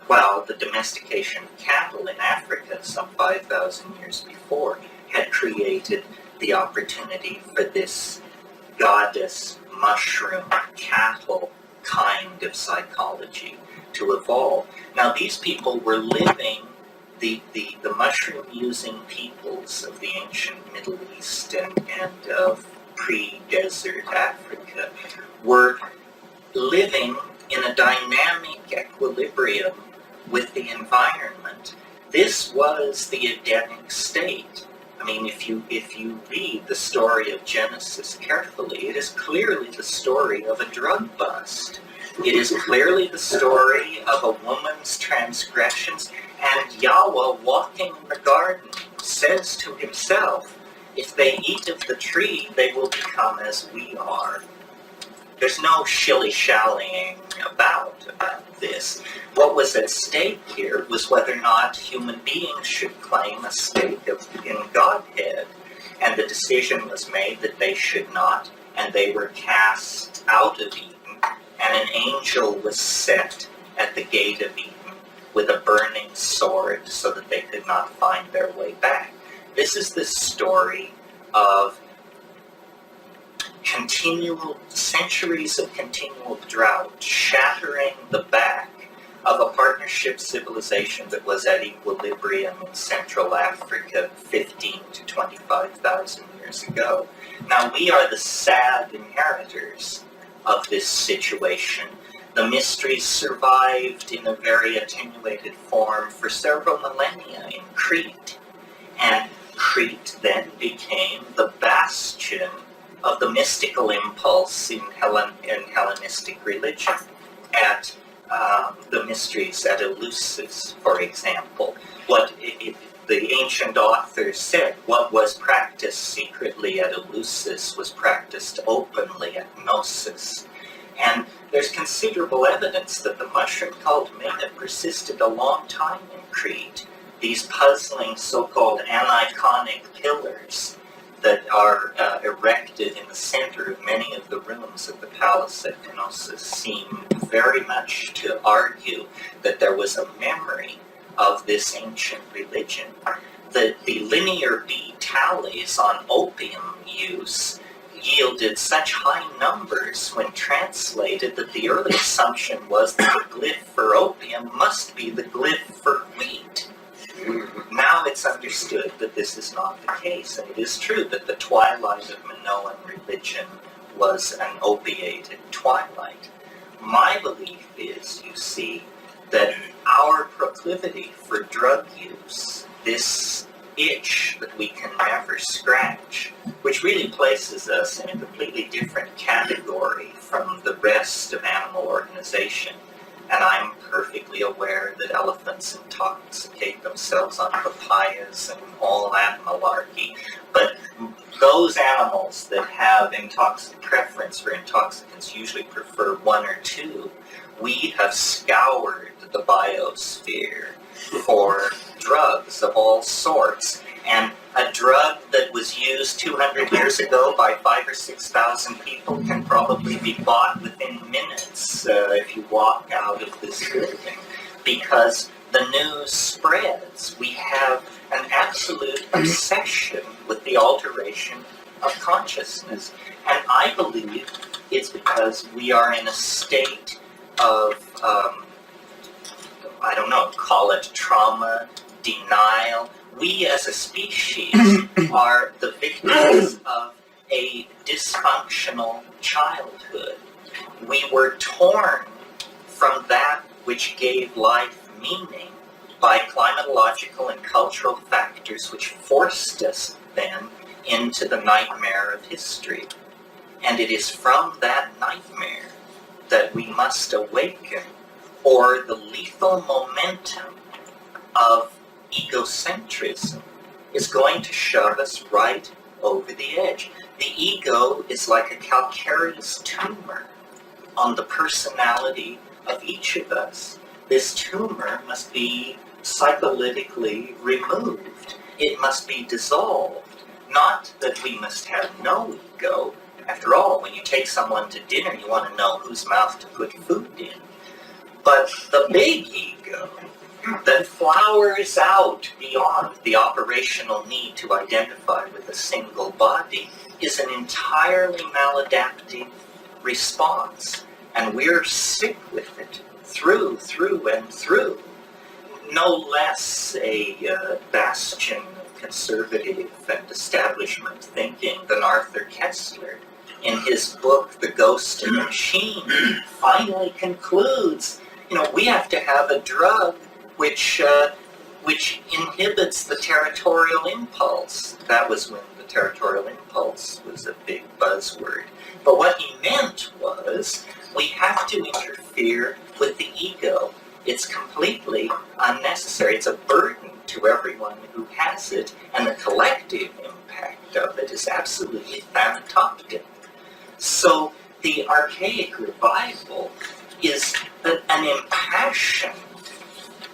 while the domestication of cattle in Africa some 5,000 years before had created the opportunity for this goddess, mushroom, cattle kind of psychology to evolve. Now these people were living, the mushroom-using peoples of the ancient Middle East and of pre-desert Africa were living in a dynamic equilibrium with the environment. This was the Edenic state. I mean, if you read the story of Genesis carefully, it is clearly the story of a drug bust. It is clearly the story of a woman's transgressions, and Yahweh, walking in the garden, says to himself, if they eat of the tree, they will become as we are. There's no shilly-shallying about this. What was at stake here was whether or not human beings should claim a stake in Godhead. And the decision was made that they should not, and they were cast out of Eden, and an angel was set at the gate of Eden with a burning sword so that they could not find their way back. This is the story of continual centuries of continual drought, shattering the back of a partnership civilization that was at equilibrium in Central Africa 15 to 25,000 years ago. Now, we are the sad inheritors of this situation. The mysteries survived in a very attenuated form for several millennia in Crete, and Crete then became the bastion of the mystical impulse in Hellenistic religion. At the mysteries at Eleusis, for example, the ancient authors said what was practiced secretly at Eleusis was practiced openly at Gnosis. And there's considerable evidence that the mushroom cult may have persisted a long time in Crete. These puzzling so-called aniconic pillars that are erected in the center of many of the rooms of the palace at Gnosis seem very much to argue that there was a memory of this ancient religion. The linear B tallies on opium use yielded such high numbers when translated that the early assumption was that the glyph for opium must be the glyph for wheat. Now it's understood that this is not the case, and it is true that the twilight of Minoan religion was an opiated twilight. My belief is, you see, that our proclivity for drug use, this itch that we can never scratch, which really places us in a completely different category from the rest of animal organization. And I'm perfectly aware that elephants intoxicate themselves on papayas and all that malarkey. But those animals that have preference for intoxicants usually prefer one or two. We have scoured the biosphere for drugs of all sorts. And a drug that was used 200 years ago by 5,000 or 6,000 people can probably be bought within minutes if you walk out of this building, because the news spreads. We have an absolute obsession with the alteration of consciousness. And I believe it's because we are in a state of, call it trauma, denial. We as a species are the victims of a dysfunctional childhood. We were torn from that which gave life meaning by climatological and cultural factors which forced us then into the nightmare of history. And it is from that nightmare that we must awaken, or the lethal momentum of egocentrism is going to shove us right over the edge. The ego is like a calcareous tumor on the personality of each of us. This tumor must be psycholytically removed. It must be dissolved. Not that we must have no ego. After all, when you take someone to dinner, you want to know whose mouth to put food in. But the big ego that flowers out beyond the operational need to identify with a single body is an entirely maladaptive response. And we're sick with it through and through. No less a bastion of conservative and establishment thinking than Arthur Koestler. In his book, The Ghost and the Machine, finally concludes, we have to have a drug which inhibits the territorial impulse. That was when the territorial impulse was a big buzzword. But what he meant was, we have to interfere with the ego. It's completely unnecessary. It's a burden to everyone who has it, and the collective impact of it is absolutely fantastic. So the archaic revival is an impassioned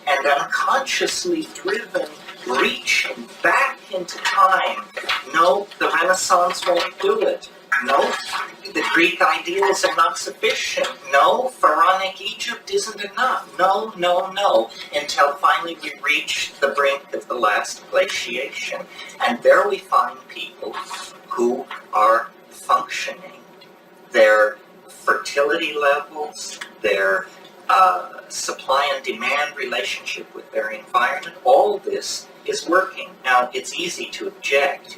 and unconsciously driven reaching back into time. No, the Renaissance won't do it. No, the Greek ideals are not sufficient. No, pharaonic Egypt isn't enough. No, until finally we reach the brink of the last glaciation. And there we find people who are functioning their fertility levels, their supply and demand relationship with their environment, all this is working. Now, it's easy to object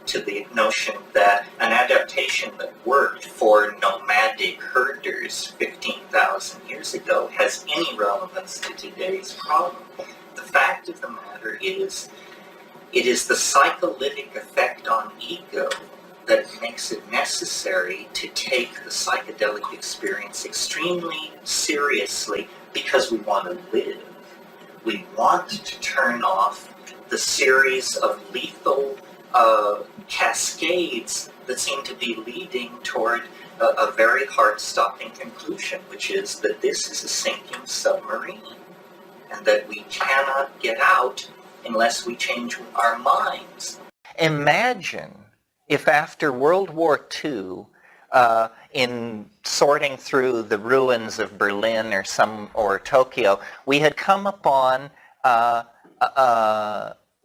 to the notion that an adaptation that worked for nomadic herders 15,000 years ago has any relevance to today's problem. The fact of the matter is, it is the psycholytic effect on ego that makes it necessary to take the psychedelic experience extremely seriously, because we want to live. We want to turn off the series of lethal cascades that seem to be leading toward a very heart-stopping conclusion, which is that this is a sinking submarine, and that we cannot get out unless we change our minds. Imagine if after World War II, in sorting through the ruins of Berlin or Tokyo, we had come upon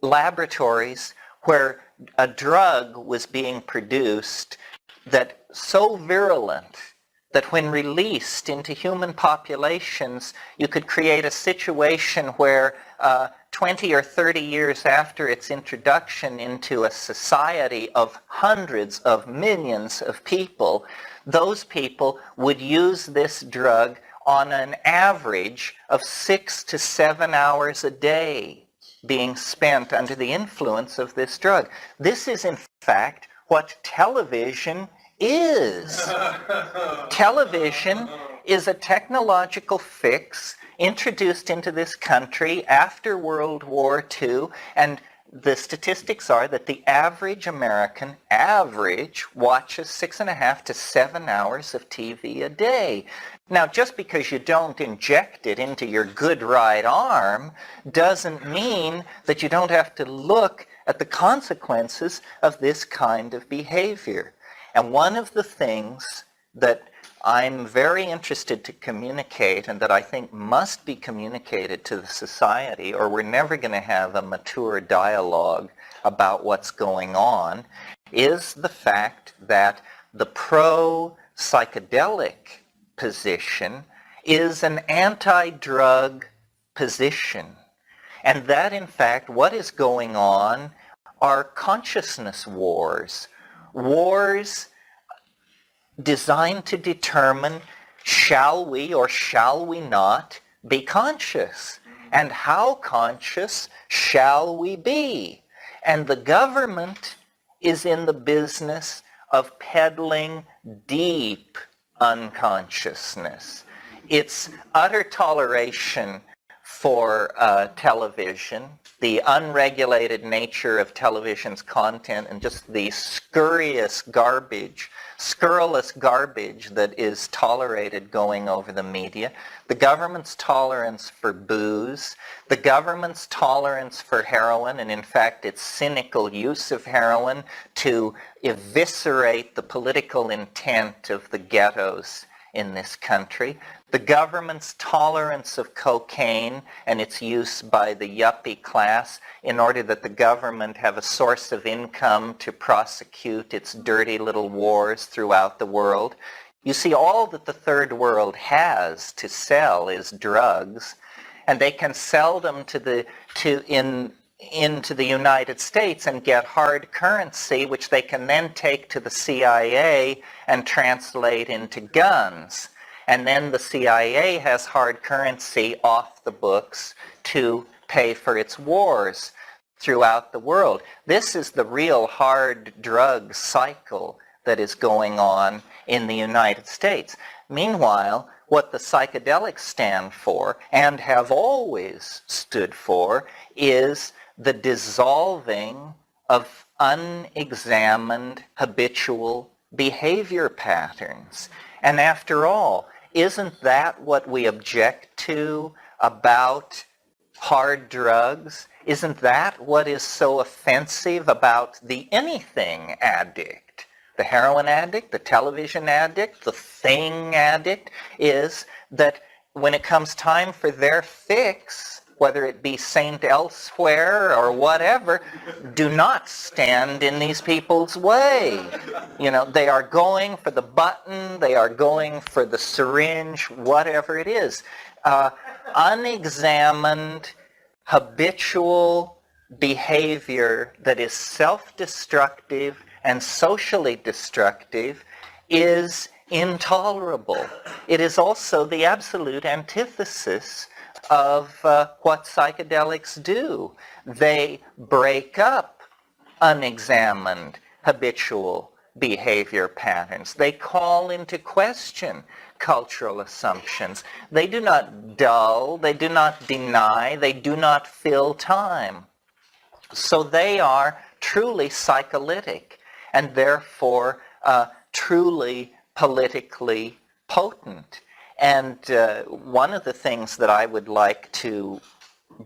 laboratories where a drug was being produced that so virulent that when released into human populations, you could create a situation where 20 or 30 years after its introduction into a society of hundreds of millions of people, those people would use this drug on an average of 6 to 7 hours a day being spent under the influence of this drug. This is, in fact, what television is. Television is a technological fix introduced into this country after World War II, and the statistics are that the average American watches 6.5 to 7 hours of TV a day. Now, just because you don't inject it into your good right arm doesn't mean that you don't have to look at the consequences of this kind of behavior. And one of the things that I'm very interested to communicate, and that I think must be communicated to the society, or we're never going to have a mature dialogue about what's going on, is the fact that the pro-psychedelic position is an anti-drug position. And that, in fact, what is going on are consciousness wars. Wars designed to determine, shall we or shall we not be conscious? And how conscious shall we be? And the government is in the business of peddling deep unconsciousness. Its utter toleration for television, the unregulated nature of television's content, and just the scurrilous garbage that is tolerated going over the media, the government's tolerance for booze, the government's tolerance for heroin, and in fact its cynical use of heroin to eviscerate the political intent of the ghettos in this country, the government's tolerance of cocaine and its use by the yuppie class in order that the government have a source of income to prosecute its dirty little wars throughout the world. You see, all that the third world has to sell is drugs, and they can sell them into the United States and get hard currency, which they can then take to the CIA and translate into guns. And then the CIA has hard currency off the books to pay for its wars throughout the world. This is the real hard drug cycle that is going on in the United States. Meanwhile, what the psychedelics stand for, and have always stood for, is the dissolving of unexamined habitual behavior patterns. And after all, isn't that what we object to about hard drugs? Isn't that what is so offensive about the anything addict? The heroin addict, the television addict, the thing addict, is that when it comes time for their fix, whether it be Saint Elsewhere or whatever, do not stand in these people's way. You know, they are going for the button, they are going for the syringe, whatever it is. Unexamined, habitual behavior that is self-destructive and socially destructive is intolerable. It is also the absolute antithesis of what psychedelics do. They break up unexamined habitual behavior patterns. They call into question cultural assumptions. They do not dull, they do not deny, they do not fill time. So they are truly psycholytic and therefore truly politically potent. And one of the things that I would like to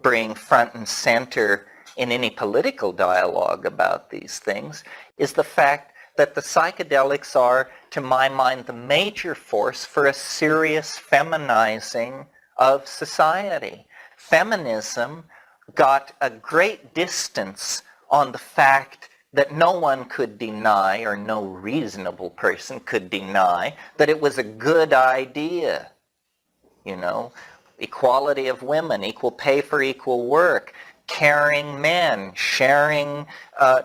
bring front and center in any political dialogue about these things is the fact that the psychedelics are, to my mind, the major force for a serious feminizing of society. Feminism got a great distance on the fact that no one could deny, or no reasonable person could deny, that it was a good idea. You know, equality of women, equal pay for equal work, caring men, sharing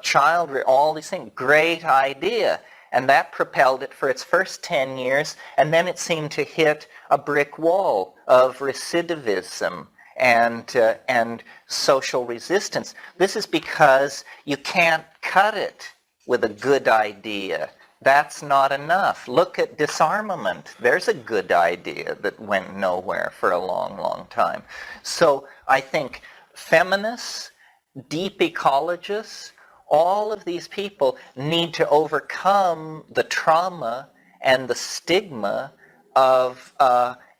child, all these things, great idea. And that propelled it for its first 10 years, and then it seemed to hit a brick wall of recidivism and social resistance. This is because you can't cut it with a good idea. That's not enough. Look at disarmament. There's a good idea that went nowhere for a long, long time. So I think feminists, deep ecologists, all of these people need to overcome the trauma and the stigma of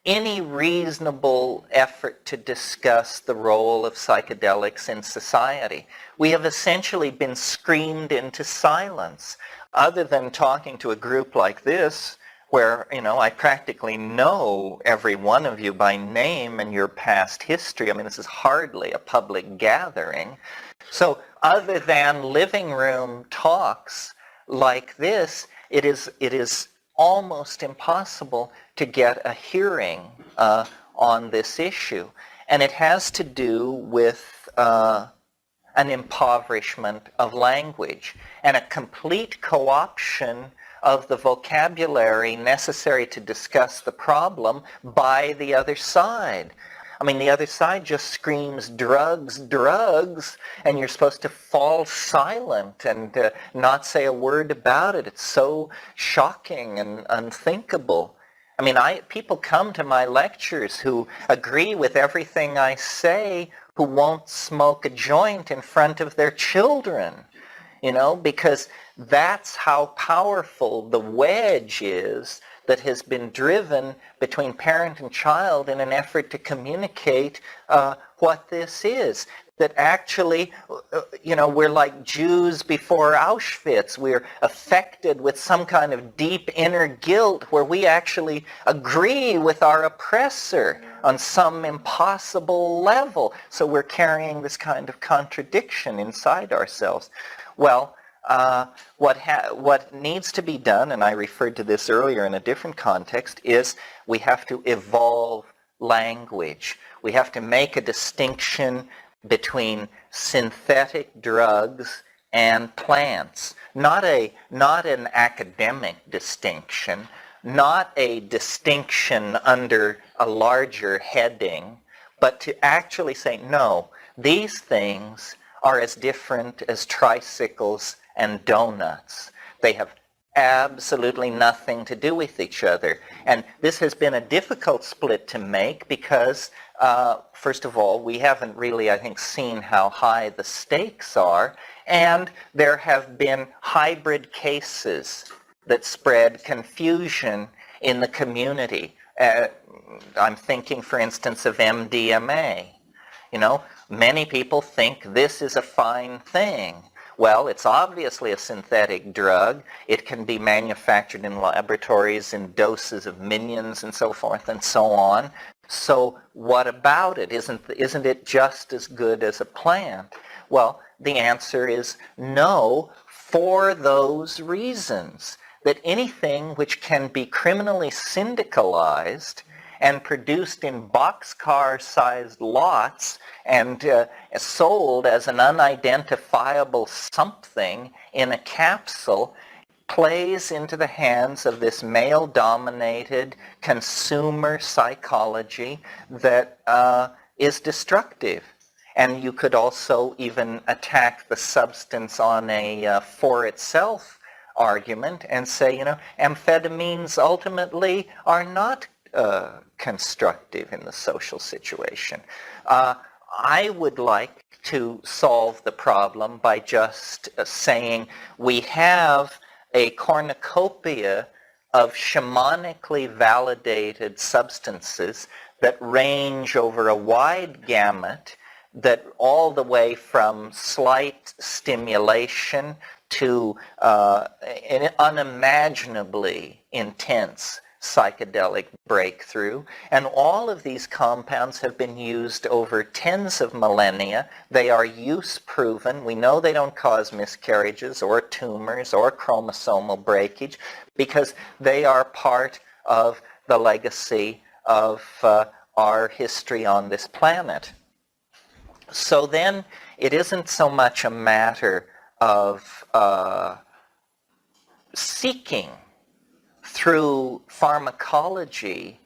any reasonable effort to discuss the role of psychedelics in society. We have essentially been screamed into silence. Other than talking to a group like this, where, you know, I practically know every one of you by name and your past history. I mean, this is hardly a public gathering. So other than living room talks like this, it is almost impossible to get a hearing on this issue. And it has to do with an impoverishment of language and a complete co-option of the vocabulary necessary to discuss the problem by the other side. I mean, the other side just screams, drugs, drugs, and you're supposed to fall silent and not say a word about it. It's so shocking and unthinkable. I mean, people come to my lectures who agree with everything I say, who won't smoke a joint in front of their children, you know, because that's how powerful the wedge is that has been driven between parent and child in an effort to communicate what this is. That actually, you know, we're like Jews before Auschwitz. We're affected with some kind of deep inner guilt where we actually agree with our oppressor on some impossible level. So we're carrying this kind of contradiction inside ourselves. Well, what needs to be done, and I referred to this earlier in a different context, is we have to evolve language. We have to make a distinction between synthetic drugs and plants. Not an academic distinction, not a distinction under a larger heading, but to actually say, no, these things are as different as tricycles and donuts. They have absolutely nothing to do with each other. And this has been a difficult split to make because, first of all, we haven't really, I think, seen how high the stakes are, and there have been hybrid cases that spread confusion in the community. I'm thinking, for instance, of MDMA. You know, many people think this is a fine thing. Well, it's obviously a synthetic drug. It can be manufactured in laboratories in doses of millions and so forth and so on. So what about it? Isn't it just as good as a plant? Well, the answer is no, for those reasons. That anything which can be criminally syndicalized and produced in boxcar-sized lots and sold as an unidentifiable something in a capsule plays into the hands of this male-dominated consumer psychology that is destructive. And you could also even attack the substance on a for itself argument and say, you know, amphetamines ultimately are not constructive in the social situation. I would like to solve the problem by just saying we have a cornucopia of shamanically validated substances that range over a wide gamut, that all the way from slight stimulation to an unimaginably intense psychedelic breakthrough. And all of these compounds have been used over tens of millennia. They are use proven. We know they don't cause miscarriages or tumors or chromosomal breakage because they are part of the legacy of our history on this planet. So then it isn't so much a matter of seeking through pharmacology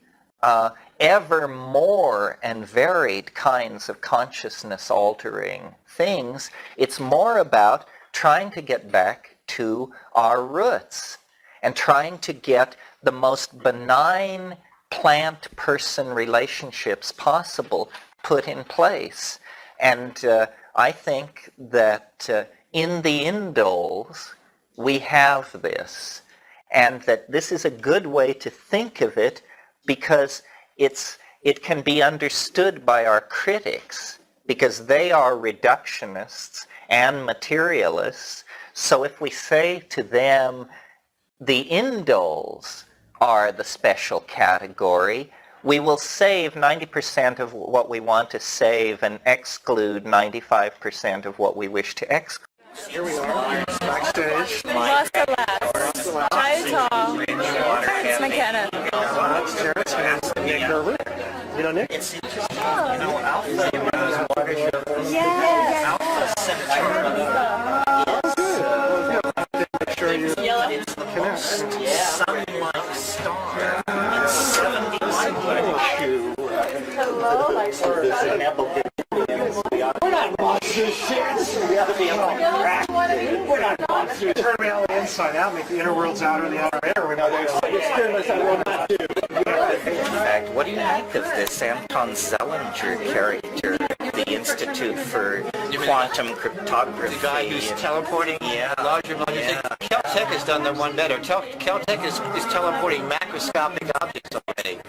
ever more and varied kinds of consciousness altering things. It's more about trying to get back to our roots and trying to get the most benign plant-person relationships possible put in place. And I think that in the indoles we have this. And that this is a good way to think of it because it can be understood by our critics because they are reductionists and materialists. So if we say to them, the indoles are the special category, we will save 90% of what we want to save and exclude 95% of what we wish to exclude. Here we are, backstage. Remaster Labs. Chillin Terence McKenna. That's Terence and Nick Gerber. You know Nick? Make sure you connect. Sun-like star in 70 We're not monsters, Terence. We're not monsters. Turn reality inside out, make the inner worlds outer and the outer air. We're not In fact, what do you make of this Anton Zellinger character, the Institute for Quantum Cryptography? The guy who's teleporting larger and larger things. Caltech has done the one better. Caltech is teleporting macroscopic objects already.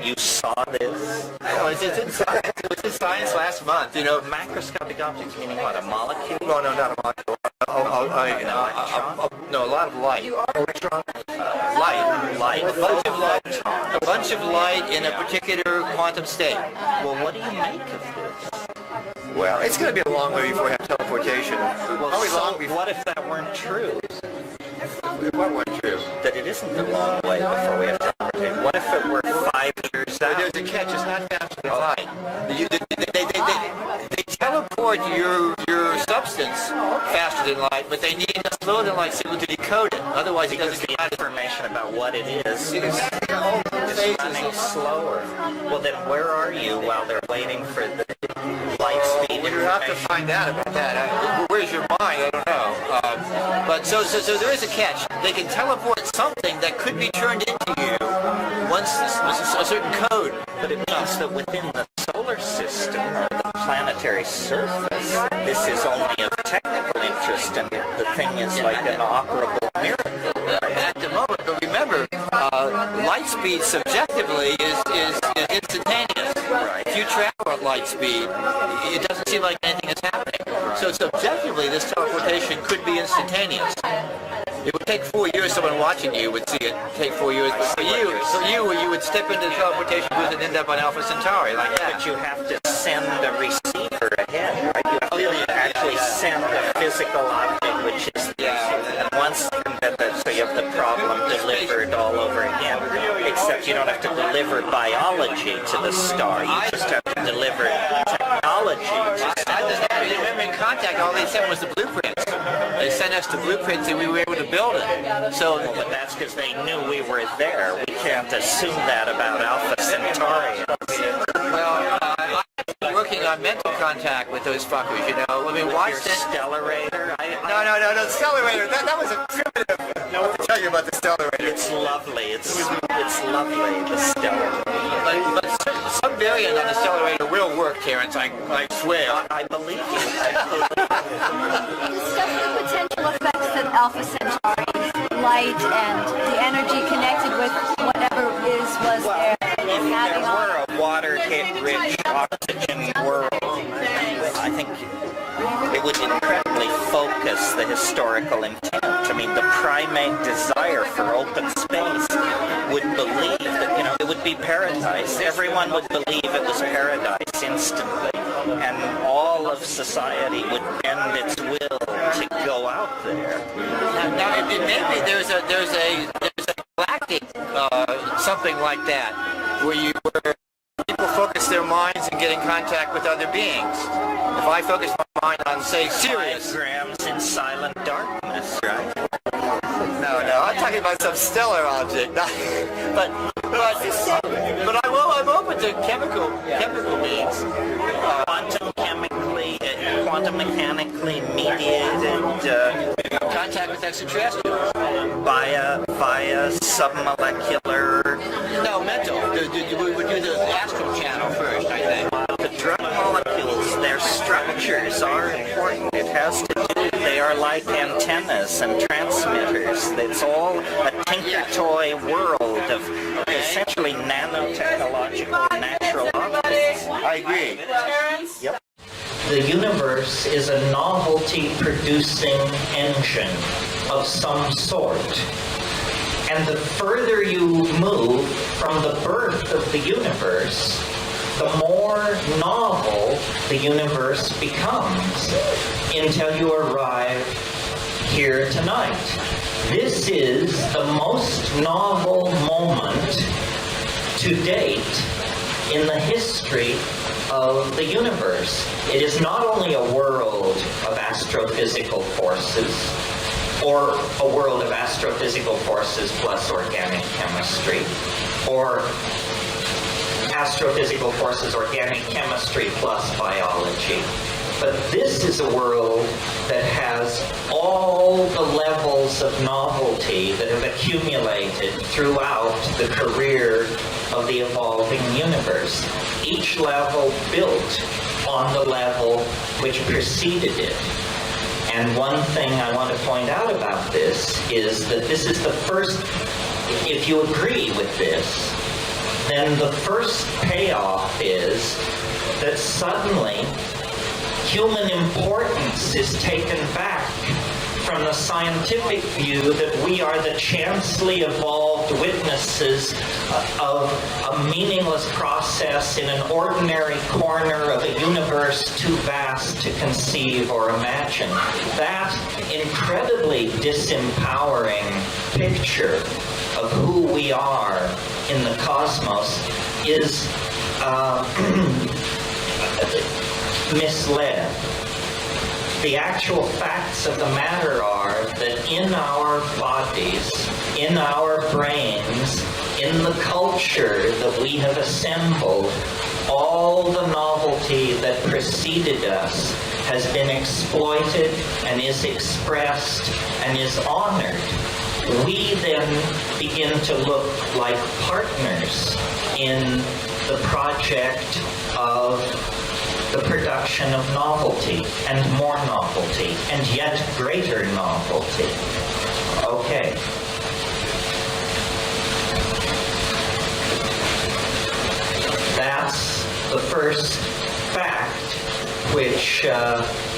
You saw this? Oh, it's in science. It was in science last month. You know, Macroscopic objects meaning what, a molecule? no, not a molecule. No, a lot of light. Light. A bunch of light in a particular quantum state. Well, what do you make of this? Well, it's going to be a long way before we have teleportation. Well, so what if that weren't true? What wasn't true? That it isn't a long way before we have teleportation. What if it were 5 years out? There's a catch. It's not faster than light. They teleport your substance faster than light, but they need a slower than light signal to decode it. Otherwise, it doesn't get out of information about what it is running slower. Well, then where are you while they're waiting for the light speed? We're going to have to find out about that. Where's your mind? I don't know. But so there is a catch. They can teleport something that could be turned into you once a certain code. But it means that within the solar system, or the planetary surface, this is only of technical interest, and the thing is like an operable miracle. At the moment, but remember, light speed subjectively is instantaneous. Right. If you travel at light speed, it doesn't seem like anything is happening. Right. So subjectively, this teleportation could be instantaneous. It would take 4 years. Someone watching you would see it take 4 years. But for you would step into the teleportation booth and end up on Alpha Centauri like that. But you have to send a receiver ahead, right? You have to actually send a physical object, which is the receiver. And once so you have the problem delivered all over again. Except you don't have to deliver biology to the star. You just have to deliver technology to the star. Remember in Contact, all they sent was the blueprints. They sent us the blueprints and we were able to build it. So, but that's because they knew we were there. We can't assume that about Alpha Centauri. Well, I'm working on mental contact with those fuckers, you know. I mean, watch that Stellarator. No, Stellarator. That was a primitive. No, what to tell you about the Stellarator? It's lovely. It's lovely. The Stellarator. But some variant on the Stellarator will work, Terence. I swear. I believe you. Discuss the potential effects that Alpha Centauri's light and the energy connected with whatever was there. If there were a water-rich oxygen world, I think it would incredibly focus the historical intent. I mean, the primate desire for open space would believe that, you know, it would be paradise. Everyone would believe it was paradise instantly. And all of society would bend its will to go out there. Now maybe there's a galactic something like that, where people focus their minds and get in contact with other beings. If I focus my mind on, say, Sirius. 5 grams in silent darkness, right? No, I'm talking about some stellar object. but I'm open to chemical beings. Quantum mechanically mediated contact with extraterrestrials via submolecular. No, mental. We would do the astral channel first, I think. The drug molecules, their structures are important. It has to do. They are like antennas and transmitters. It's all a tinker toy world of essentially nanotechnological natural objects. I agree. Yep. The universe is a novelty-producing engine of some sort. And the further you move from the birth of the universe, the more novel the universe becomes until you arrive here tonight. This is the most novel moment to date in the history of the universe. It is not only a world of astrophysical forces, or a world of astrophysical forces plus organic chemistry, or astrophysical forces, organic chemistry plus biology. But this is a world that has all the levels of novelty that have accumulated throughout the career of the evolving universe. Each level built on the level which preceded it. And one thing I want to point out about this is that this is the first, if you agree with this, then the first payoff is that suddenly human importance is taken back from the scientific view that we are the chancely evolved witnesses of a meaningless process in an ordinary corner of a universe too vast to conceive or imagine. That incredibly disempowering picture of who we are in the cosmos is misled. The actual facts of the matter are that in our bodies, in our brains, in the culture that we have assembled, all the novelty that preceded us has been exploited and is expressed and is honored. We then begin to look like partners in the project of the production of novelty and more novelty and yet greater novelty. Okay. That's the first fact which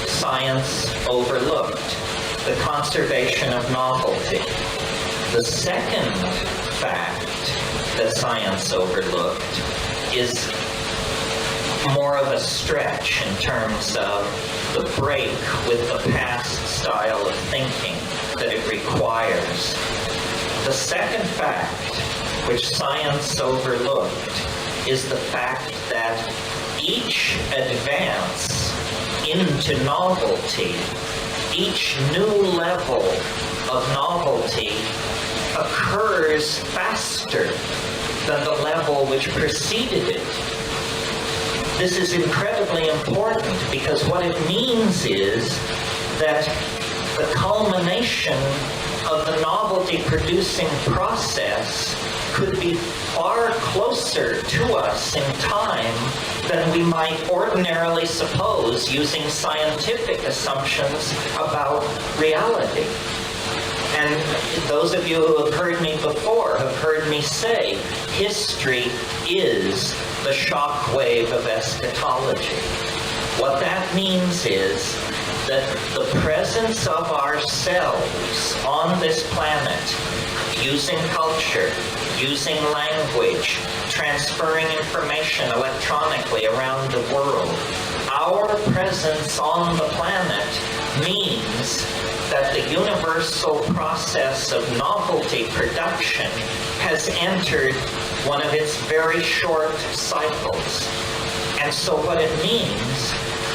science overlooked. the conservation of novelty. The second fact that science overlooked is more of a stretch in terms of the break with the past style of thinking that it requires. The second fact, which science overlooked, is the fact that each advance into novelty, each new level of novelty occurs faster than the level which preceded it. This is incredibly important because what it means is that the culmination of the novelty-producing process could be far closer to us in time than we might ordinarily suppose using scientific assumptions about reality. And those of you who have heard me before have heard me say, history is the shock wave of eschatology. What that means is that the presence of ourselves on this planet, using culture, using language, transferring information electronically around the world, our presence on the planet means that the universal process of novelty production has entered one of its very short cycles. And so what it means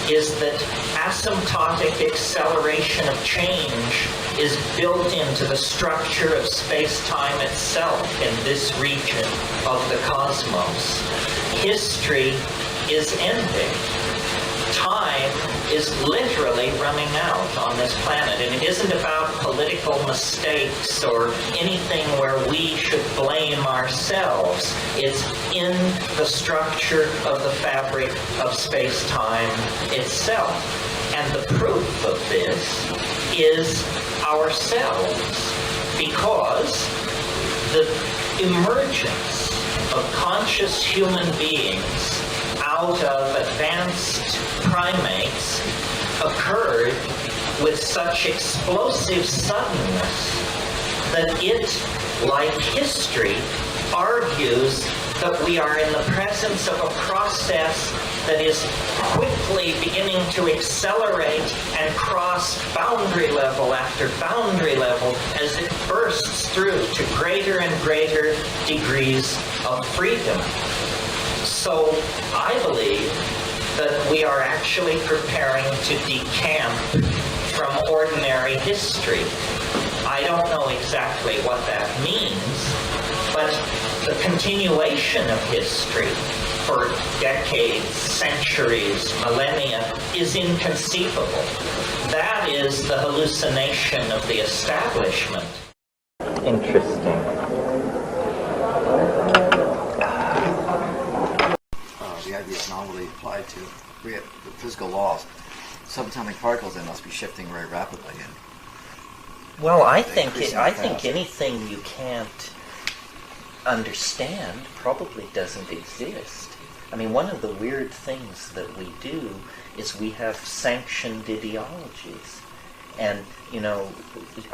is that asymptotic acceleration of change is built into the structure of space-time itself in this region of the cosmos. History is ending. Time is literally running out on this planet, and it isn't about political mistakes or anything where we should blame ourselves. It's in the structure of the fabric of space-time itself. And the proof of this is ourselves, because the emergence of conscious human beings out of advanced primates occurred with such explosive suddenness that it, like history, argues that we are in the presence of a process that is quickly beginning to accelerate and cross boundary level after boundary level as it bursts through to greater and greater degrees of freedom. So I believe that we are actually preparing to decamp from ordinary history. I don't know exactly what that means, but the continuation of history for decades, centuries, millennia is inconceivable. That is the hallucination of the establishment. Interesting. The idea of novelty applied to the physical laws. Subatomic particles, they must be shifting very rapidly. Well, I think anything you can't understand probably doesn't exist. I mean, one of the weird things that we do is we have sanctioned ideologies. And, you know,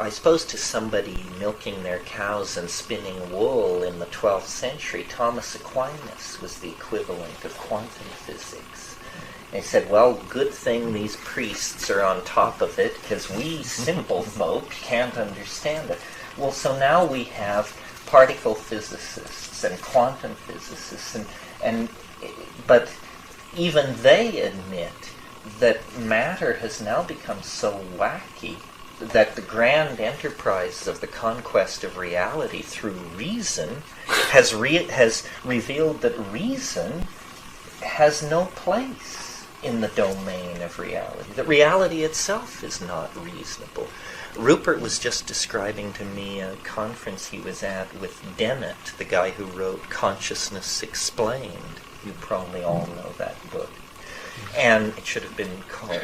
I suppose to somebody milking their cows and spinning wool in the 12th century, Thomas Aquinas was the equivalent of quantum physics. And he said, well, good thing these priests are on top of it, because we simple folk can't understand it. Well, so now we have particle physicists and quantum physicists, but even they admit that matter has now become so wacky that the grand enterprise of the conquest of reality through reason has revealed that reason has no place in the domain of reality. That reality itself is not reasonable. Rupert was just describing to me a conference he was at with Dennett, the guy who wrote Consciousness Explained. You probably all know that book. And it should have been called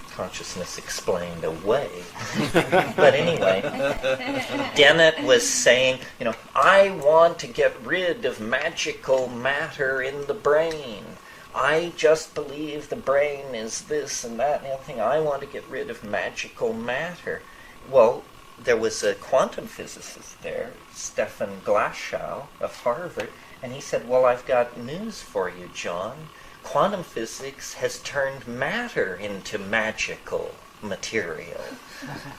Consciousness Explained Away. But anyway, Dennett was saying, you know, I want to get rid of magical matter in the brain. I just believe the brain is this and that and the other thing. I want to get rid of magical matter. Well, there was a quantum physicist there, Stefan Glashow of Harvard, and he said, well, I've got news for you, John. Quantum physics has turned matter into magical material.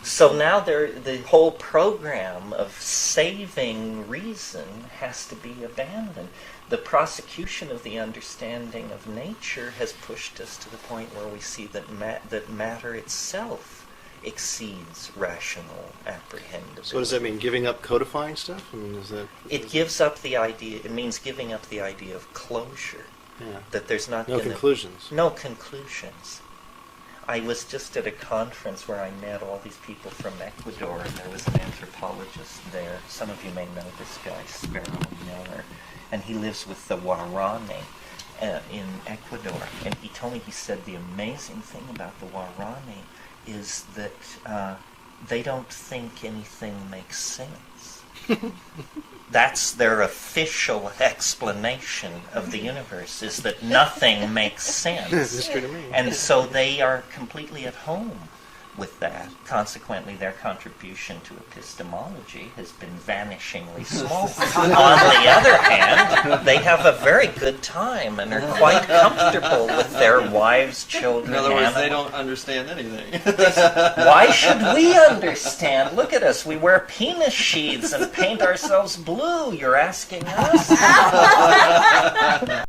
So now the whole program of saving reason has to be abandoned. The prosecution of the understanding of nature has pushed us to the point where we see that that matter itself exceeds rational apprehendability. So what does that mean? Giving up codifying stuff? I mean, It gives up the idea. It means giving up the idea of closure. Yeah. That there's not no conclusions. No conclusions. I was just at a conference where I met all these people from Ecuador, and there was an anthropologist there. Some of you may know this guy, Sparrow Miller, and he lives with the Guarani in Ecuador. And he told me, he said, the amazing thing about the Guarani is that they don't think anything makes sense. That's their official explanation of the universe, is that nothing makes sense. That's true to me. And so they are completely at home with that. Consequently, their contribution to epistemology has been vanishingly small. On the other hand, they have a very good time and are quite comfortable with their wives, children, In other words, they animals. don't understand anything. Why should we understand? Look at us. We wear penis sheaths and paint ourselves blue. You're asking us?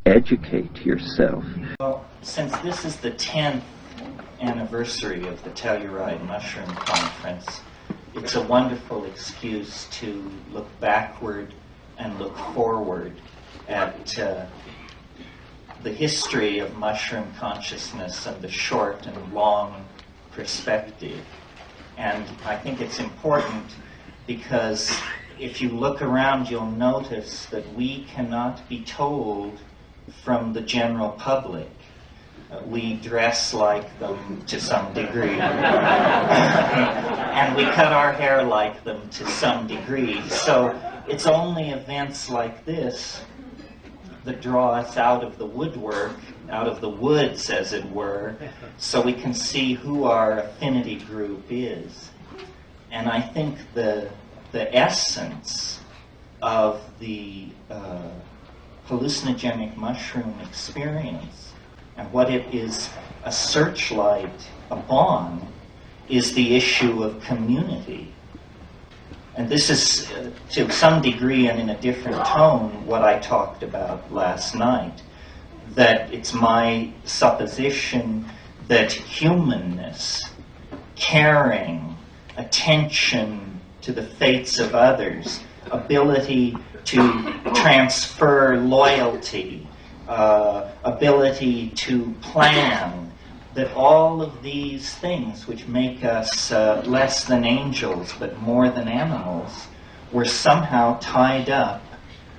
Educate yourself. Well, since this is the 10th anniversary of the Telluride Mushroom Conference, it's a wonderful excuse to look backward and look forward at the history of mushroom consciousness and the short and long perspective. And I think it's important because if you look around, you'll notice that we cannot be told from the general public. We dress like them to some degree. And we cut our hair like them to some degree. So it's only events like this that draw us out of the woodwork, out of the woods, as it were, so we can see who our affinity group is. And I think the essence of the hallucinogenic mushroom experience and what it is a searchlight upon is the issue of community. And this is, to some degree and in a different tone, what I talked about last night. That it's my supposition that humanness, caring, attention to the fates of others, ability to transfer loyalty, ability to plan, that all of these things which make us less than angels but more than animals were somehow tied up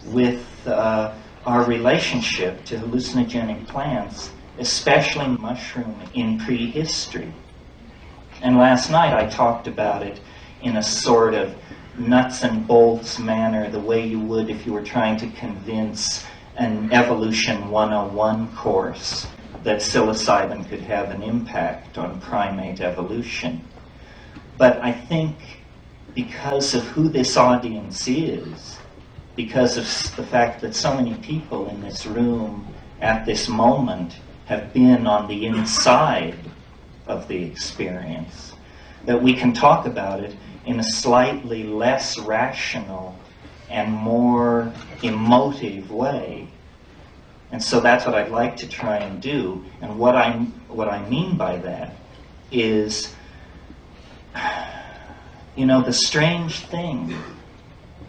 with our relationship to hallucinogenic plants, especially mushroom in prehistory. And last night I talked about it in a sort of nuts and bolts manner, the way you would if you were trying to convince an Evolution 101 course that psilocybin could have an impact on primate evolution. But I think because of who this audience is, because of the fact that so many people in this room at this moment have been on the inside of the experience, that we can talk about it in a slightly less rational and more emotive way. And so that's what I'd like to try and do. And what I mean by that is, you know, the strange thing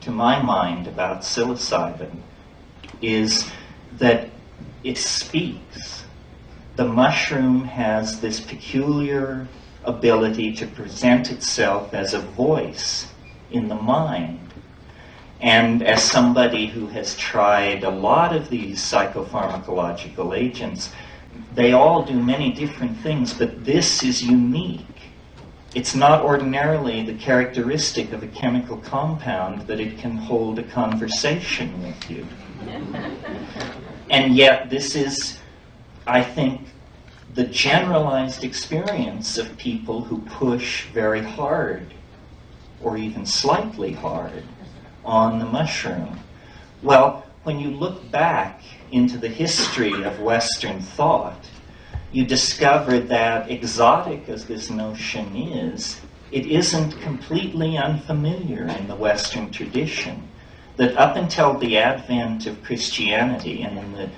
to my mind about psilocybin is that it speaks. The mushroom has this peculiar ability to present itself as a voice in the mind. And as somebody who has tried a lot of these psychopharmacological agents, they all do many different things, but this is unique. It's not ordinarily the characteristic of a chemical compound that it can hold a conversation with you. And yet this is I think the generalized experience of people who push very hard, or even slightly hard, on the mushroom. Well, when you look back into the history of Western thought, you discover that, exotic as this notion is, it isn't completely unfamiliar in the Western tradition. That up until the advent of Christianity and in the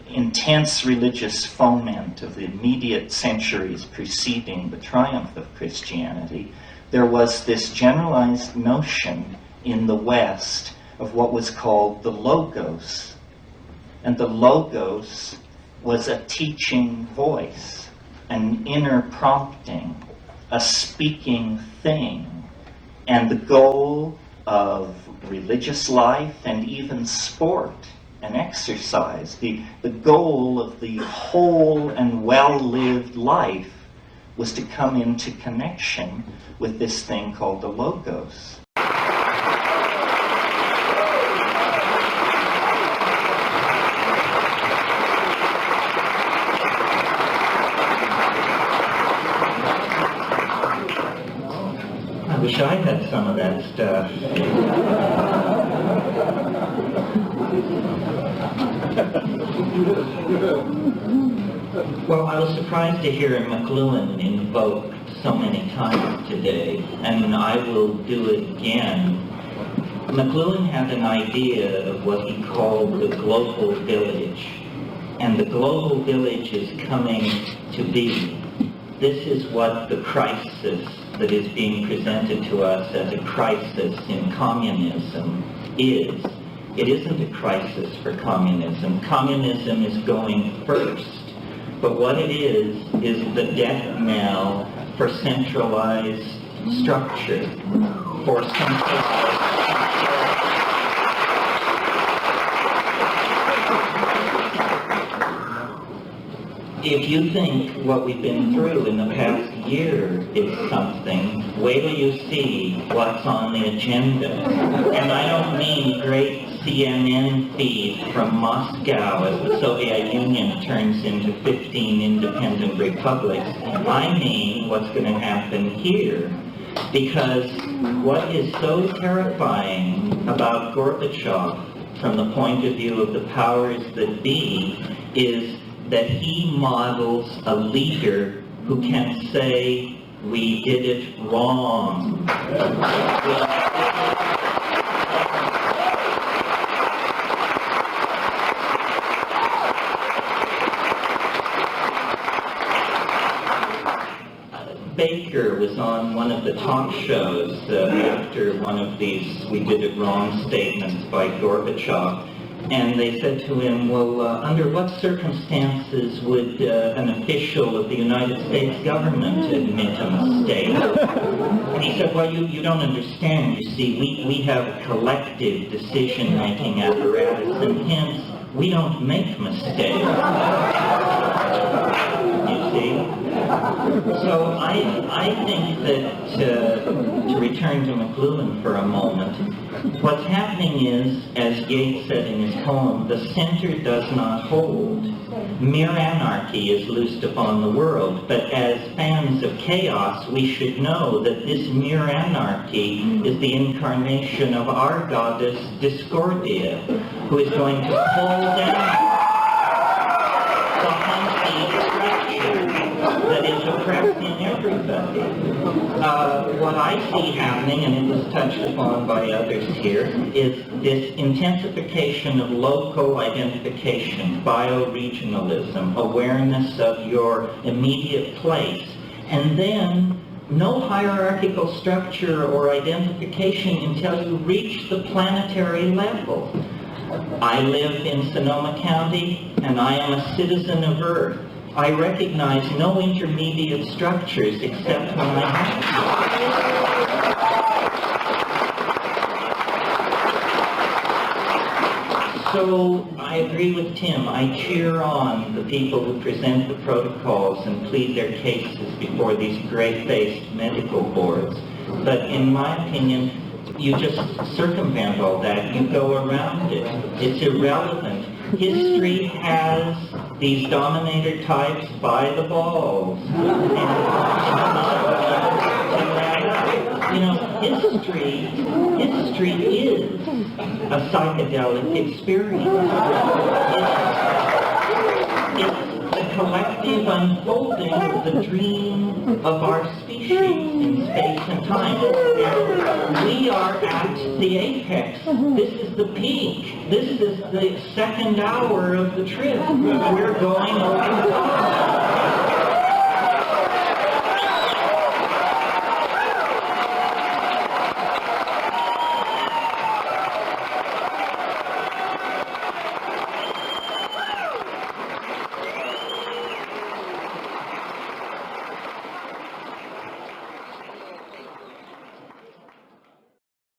intense religious foment of the immediate centuries preceding the triumph of Christianity, there was this generalized notion in the West of what was called the Logos. And the Logos was a teaching voice, an inner prompting, a speaking thing. And the goal of religious life and even sport and exercise, the goal of the whole and well-lived life was to come into connection with this thing called the Logos. I wish I had some of that stuff. Well, I was surprised to hear McLuhan invoked so many times today, and I will do it again. McLuhan had an idea of what he called the global village, and the global village is coming to be. This is what the crisis that is being presented to us as a crisis in communism is. It isn't a crisis for communism. Communism is going first. But what it is the death knell for centralized structure, for centralized. If you think what we've been through in the past year is something, wait till you see what's on the agenda. And I don't mean great CNN feed from Moscow as the Soviet Union turns into 15 independent republics. I mean what's going to happen here. Because what is so terrifying about Gorbachev from the point of view of the powers that be is that he models a leader who can say, we did it wrong. Baker was on one of the talk shows after one of these we did it wrong statements by Gorbachev. And they said to him, well, under what circumstances would an official of the United States government admit a mistake? And he said, well, you don't understand. You see, we have a collective decision-making apparatus, and hence, we don't make mistakes. You see? So I think that, to return to McLuhan for a moment, what's happening is, as Yeats said in his poem, the center does not hold. Mere anarchy is loosed upon the world, but as fans of chaos, we should know that this mere anarchy is the incarnation of our goddess Discordia, who is going to pull down the hunky structure that is oppressing everybody. What I see happening, and it was touched upon by others here, is this intensification of local identification, bioregionalism, awareness of your immediate place, and then no hierarchical structure or identification until you reach the planetary level. I live in Sonoma County, and I am a citizen of Earth. I recognize no intermediate structures except when I have to. So I agree with Tim. I cheer on the people who present the protocols and plead their cases before these gray-faced medical boards. But in my opinion, you just circumvent all that. You go around it. It's irrelevant. History has These dominator types buy the balls. You know, history is a psychedelic experience. It's the collective unfolding of the dream of our species in space and time. We are at the apex. This is the peak. This is the second hour of the trip. We're going over the top.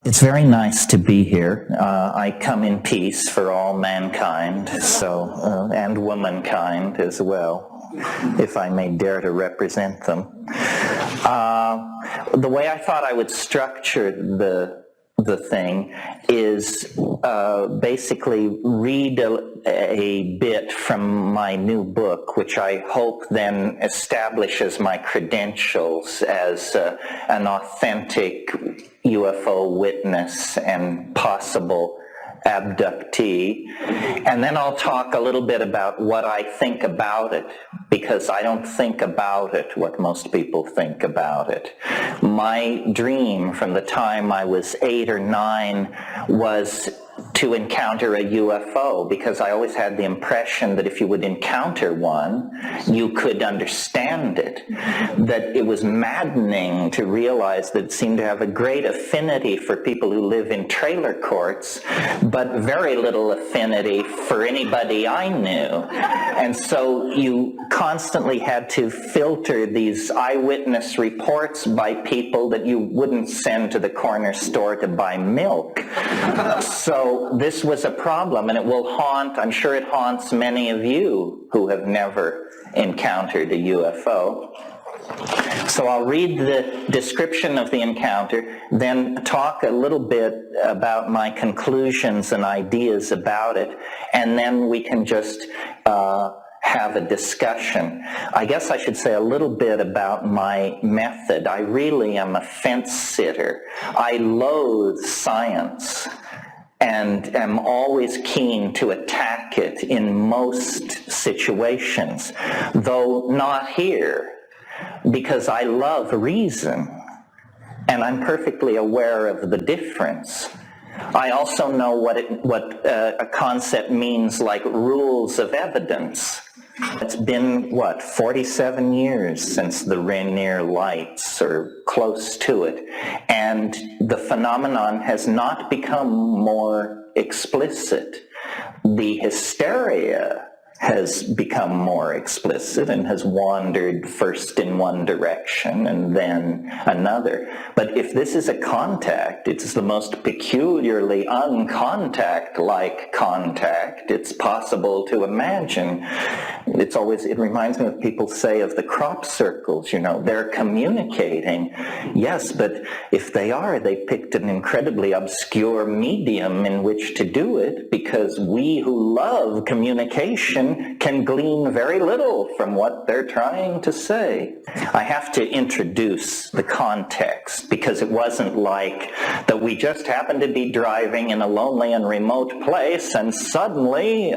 It's very nice to be here. I come in peace for all mankind, and womankind as well, if I may dare to represent them. The way I thought I would structure the thing is basically read a bit from my new book, which I hope then establishes my credentials as an authentic UFO witness and possible abductee. And then I'll talk a little bit about what I think about it, because I don't think about it what most people think about it. My dream from the time I was 8 or 9 was to encounter a UFO, because I always had the impression that if you would encounter one, you could understand it. That it was maddening to realize that it seemed to have a great affinity for people who live in trailer courts, but very little affinity for anybody I knew. And so you constantly had to filter these eyewitness reports by people that you wouldn't send to the corner store to buy milk. So this was a problem, and it will haunt, I'm sure it haunts many of you who have never encountered a UFO. So I'll read the description of the encounter, then talk a little bit about my conclusions and ideas about it, and then we can just have a discussion. I guess I should say a little bit about my method. I really am a fence sitter. I loathe science and am always keen to attack it in most situations, though not here, because I love reason, and I'm perfectly aware of the difference. I also know what a concept means, like rules of evidence. It's been, 47 years since the Rainier Lights, or close to it, and the phenomenon has not become more explicit. The hysteria has become more explicit and has wandered first in one direction and then another. But if this is a contact, it's the most peculiarly uncontact-like contact it's possible to imagine. It reminds me of people say of the crop circles, they're communicating. Yes, but if they picked an incredibly obscure medium in which to do it, because we who love communication can glean very little from what they're trying to say. I have to introduce the context, because it wasn't like that we just happened to be driving in a lonely and remote place and suddenly,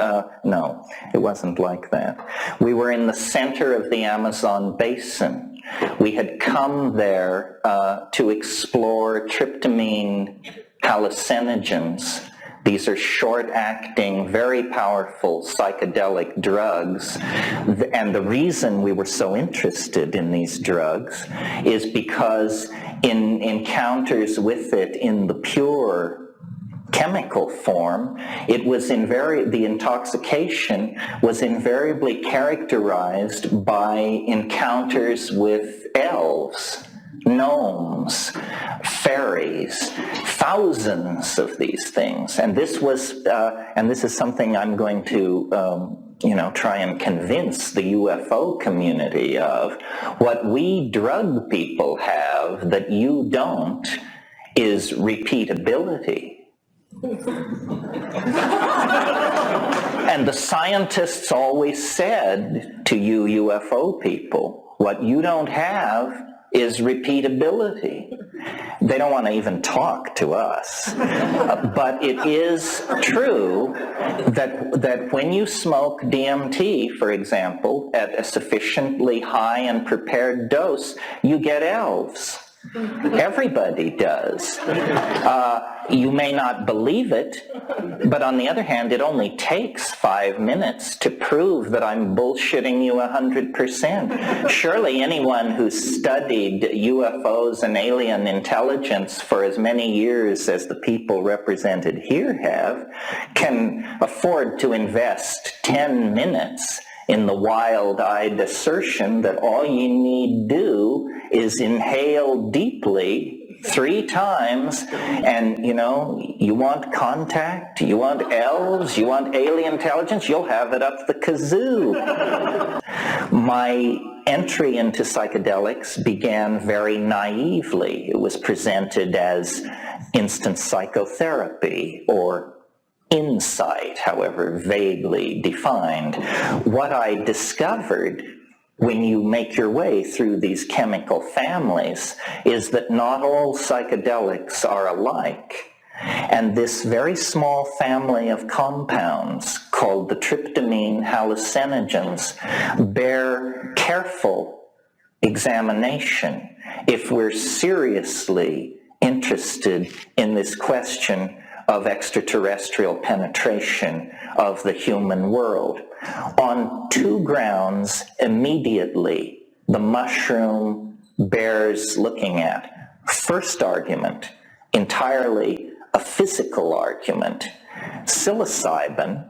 no, it wasn't like that. We were in the center of the Amazon basin. We had come there to explore tryptamine hallucinogens. These are short-acting, very powerful psychedelic drugs. And the reason we were so interested in these drugs is because in encounters with it in the pure chemical form, the intoxication was invariably characterized by encounters with elves, gnomes, fairies, thousands of these things. And this is something I'm going to try and convince the UFO community of. What we drug people have that you don't is repeatability. And the scientists always said to you UFO people, what you don't have is repeatability. They don't want to even talk to us. But it is true that when you smoke DMT, for example, at a sufficiently high and prepared dose, you get elves. Everybody does. You may not believe it, but on the other hand, it only takes 5 minutes to prove that I'm bullshitting you 100%. Surely anyone who's studied UFOs and alien intelligence for as many years as the people represented here have can afford to invest 10 minutes in the wild-eyed assertion that all you need do is inhale deeply 3 times, and you want contact, you want elves, you want alien intelligence, you'll have it up the kazoo. My entry into psychedelics began very naively. It was presented as instant psychotherapy or insight, however vaguely defined. What I discovered when you make your way through these chemical families is that not all psychedelics are alike. And this very small family of compounds called the tryptamine hallucinogens bear careful examination if we're seriously interested in this question of extraterrestrial penetration of the human world. On 2 grounds, immediately, the mushroom bears looking at. First argument, entirely a physical argument. Psilocybin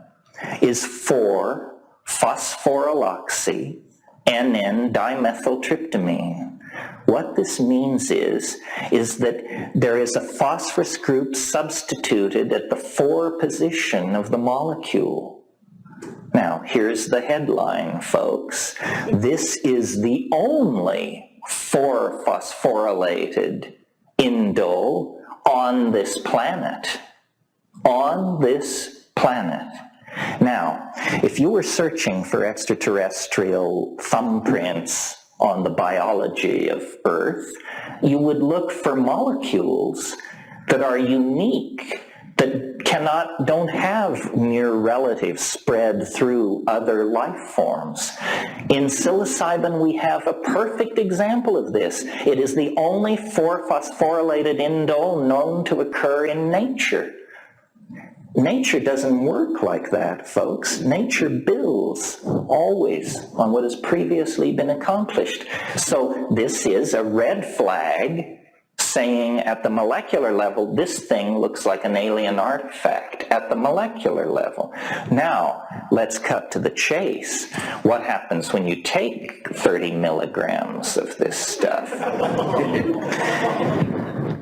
is 4-phosphoryloxy NN-dimethyltryptamine. What this means is that there is a phosphorus group substituted at the 4 position of the molecule. Now, here's the headline, folks. This is the only 4-phosphorylated indole on this planet. On this planet. Now, if you were searching for extraterrestrial thumbprints on the biology of Earth, you would look for molecules that are unique, that don't have near relatives spread through other life forms. In psilocybin, we have a perfect example of this. It is the only 4-phosphorylated indole known to occur in nature. Nature doesn't work like that, folks. Nature builds always on what has previously been accomplished. So this is a red flag saying at the molecular level, this thing looks like an alien artifact at the molecular level. Now, let's cut to the chase. What happens when you take 30 milligrams of this stuff?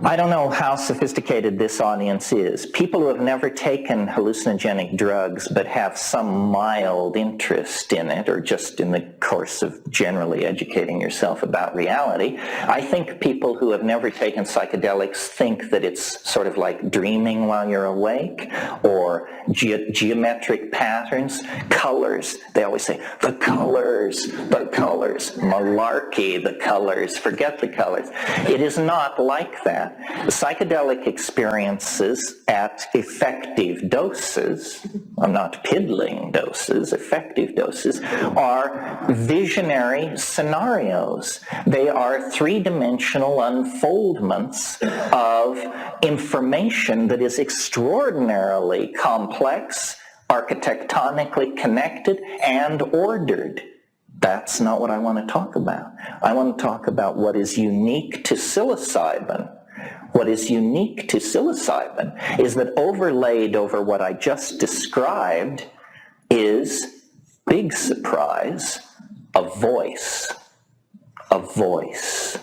I don't know how sophisticated this audience is. People who have never taken hallucinogenic drugs but have some mild interest in it, or just in the course of generally educating yourself about reality. I think people who have never taken psychedelics think that it's sort of like dreaming while you're awake, or geometric patterns, colors. They always say, the colors, malarkey, the colors, forget the colors. It is not like that. The psychedelic experiences at effective doses, I'm not piddling doses, effective doses, are visionary scenarios. They are 3-dimensional unfoldments of information that is extraordinarily complex, architectonically connected, and ordered. That's not what I want to talk about. I want to talk about what is unique to psilocybin. What is unique to psilocybin is that overlaid over what I just described is, big surprise, a voice. A voice.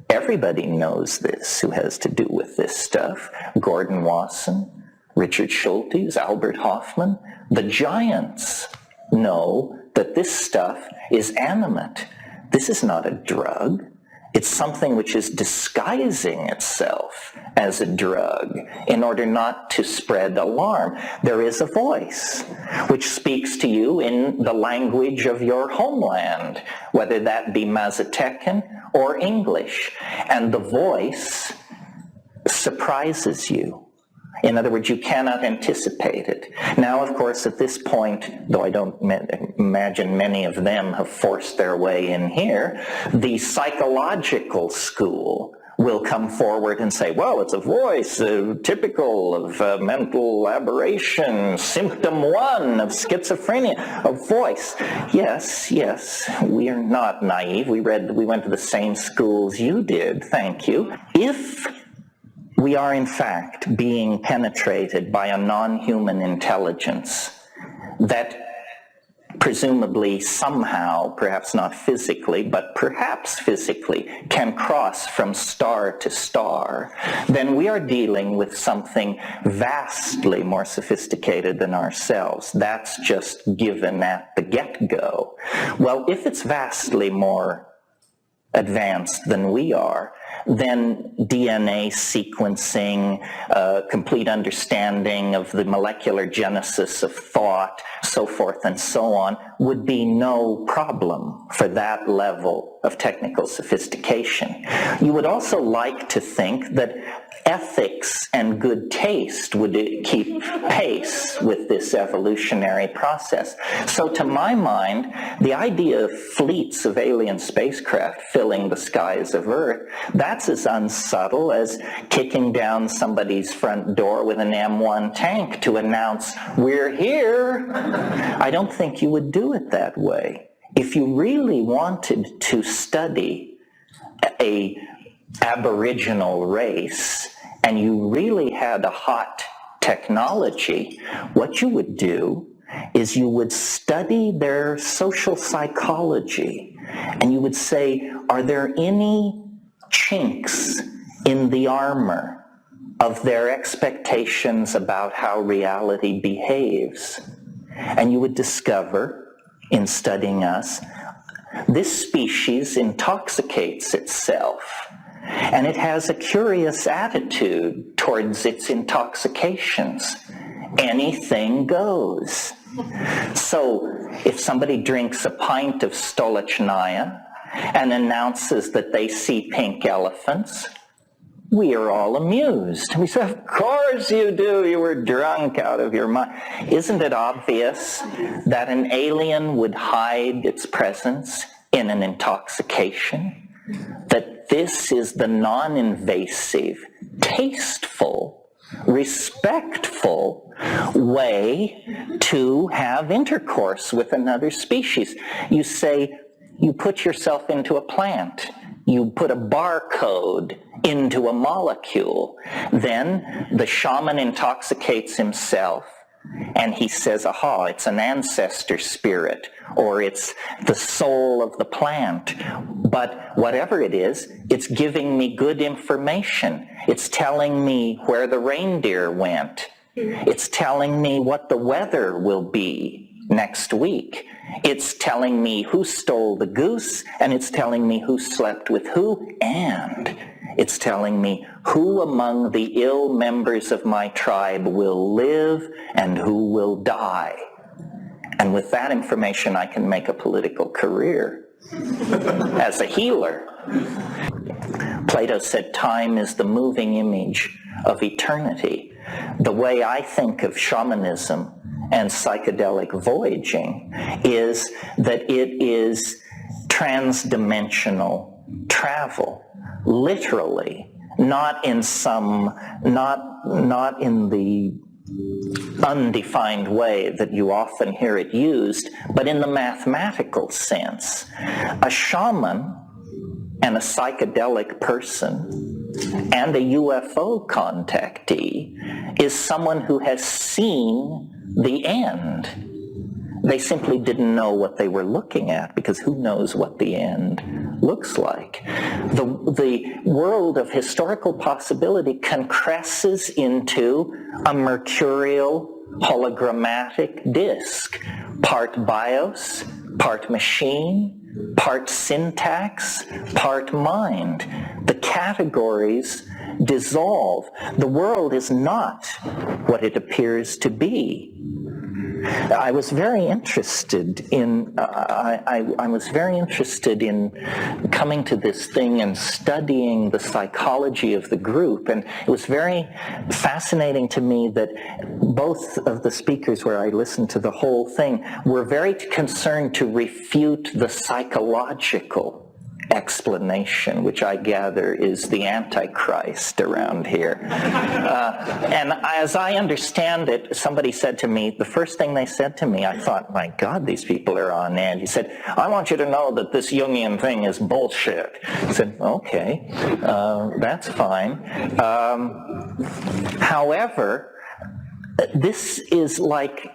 Everybody knows this who has to do with this stuff. Gordon Wasson, Richard Schultes, Albert Hoffman. The giants know that this stuff is animate. This is not a drug. It's something which is disguising itself as a drug in order not to spread alarm. There is a voice which speaks to you in the language of your homeland, whether that be Mazatecan or English. And the voice surprises you. In other words, you cannot anticipate it. Now, of course, at this point, though I don't imagine many of them have forced their way in here, the psychological school will come forward and say, well, it's a voice typical of mental aberration, symptom 1 of schizophrenia, a voice. Yes, we are not naive. We went to the same schools you did, thank you. If we are, in fact, being penetrated by a non-human intelligence that presumably somehow, perhaps not physically, but perhaps physically, can cross from star to star, then we are dealing with something vastly more sophisticated than ourselves. That's just given at the get-go. Well, if it's vastly more advanced than we are, then DNA sequencing, complete understanding of the molecular genesis of thought, so forth and so on, would be no problem for that level of technical sophistication. You would also like to think that ethics and good taste would keep pace with this evolutionary process. So to my mind, the idea of fleets of alien spacecraft filling the skies of Earth, that's as unsubtle as kicking down somebody's front door with an M1 tank to announce, we're here. I don't think you would do it that way. If you really wanted to study a Aboriginal race, and you really had a hot technology, what you would do is you would study their social psychology, and you would say, are there any chinks in the armor of their expectations about how reality behaves? And you would discover, in studying us, this species intoxicates itself. And it has a curious attitude towards its intoxications. Anything goes. So if somebody drinks a pint of Stolichnaya and announces that they see pink elephants, we are all amused. We say, of course you do. You were drunk out of your mind. Isn't it obvious that an alien would hide its presence in an intoxication? That this is the non-invasive, tasteful, respectful way to have intercourse with another species. You say, you put yourself into a plant. You put a barcode into a molecule. Then the shaman intoxicates himself, and he says, aha, it's an ancestor spirit, or it's the soul of the plant. But whatever it is, it's giving me good information. It's telling me where the reindeer went. It's telling me what the weather will be next week. It's telling me who stole the goose, and it's telling me who slept with who, and it's telling me who among the ill members of my tribe will live and who will die. And with that information, I can make a political career as a healer. Plato said time is the moving image of eternity. The way I think of shamanism and psychedelic voyaging is that it is transdimensional travel, literally, not in the undefined way that you often hear it used, but in the mathematical sense. A shaman and a psychedelic person and a UFO contactee is someone who has seen the end. They simply didn't know what they were looking at, because who knows what the end looks like. The world of historical possibility concresses into a mercurial hologrammatic disk, part bios, part machine, part syntax, part mind. The categories dissolve. The world is not what it appears to be. I was very interested in I was very interested in coming to this thing and studying the psychology of the group, and it was very fascinating to me that both of the speakers, where I listened to the whole thing, were very concerned to refute the psychological explanation, which I gather is the Antichrist around here. And as I understand it, somebody said to me, the first thing they said to me, I thought, my God, these people are on edge. He said, I want you to know that this Jungian thing is bullshit. I said, okay, that's fine. However, this is like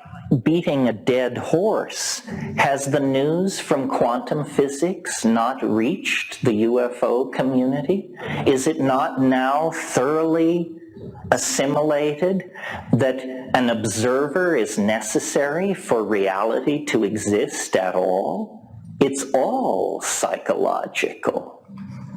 beating a dead horse. Has the news from quantum physics not reached the UFO community? Is it not now thoroughly assimilated that an observer is necessary for reality to exist at all? It's all psychological.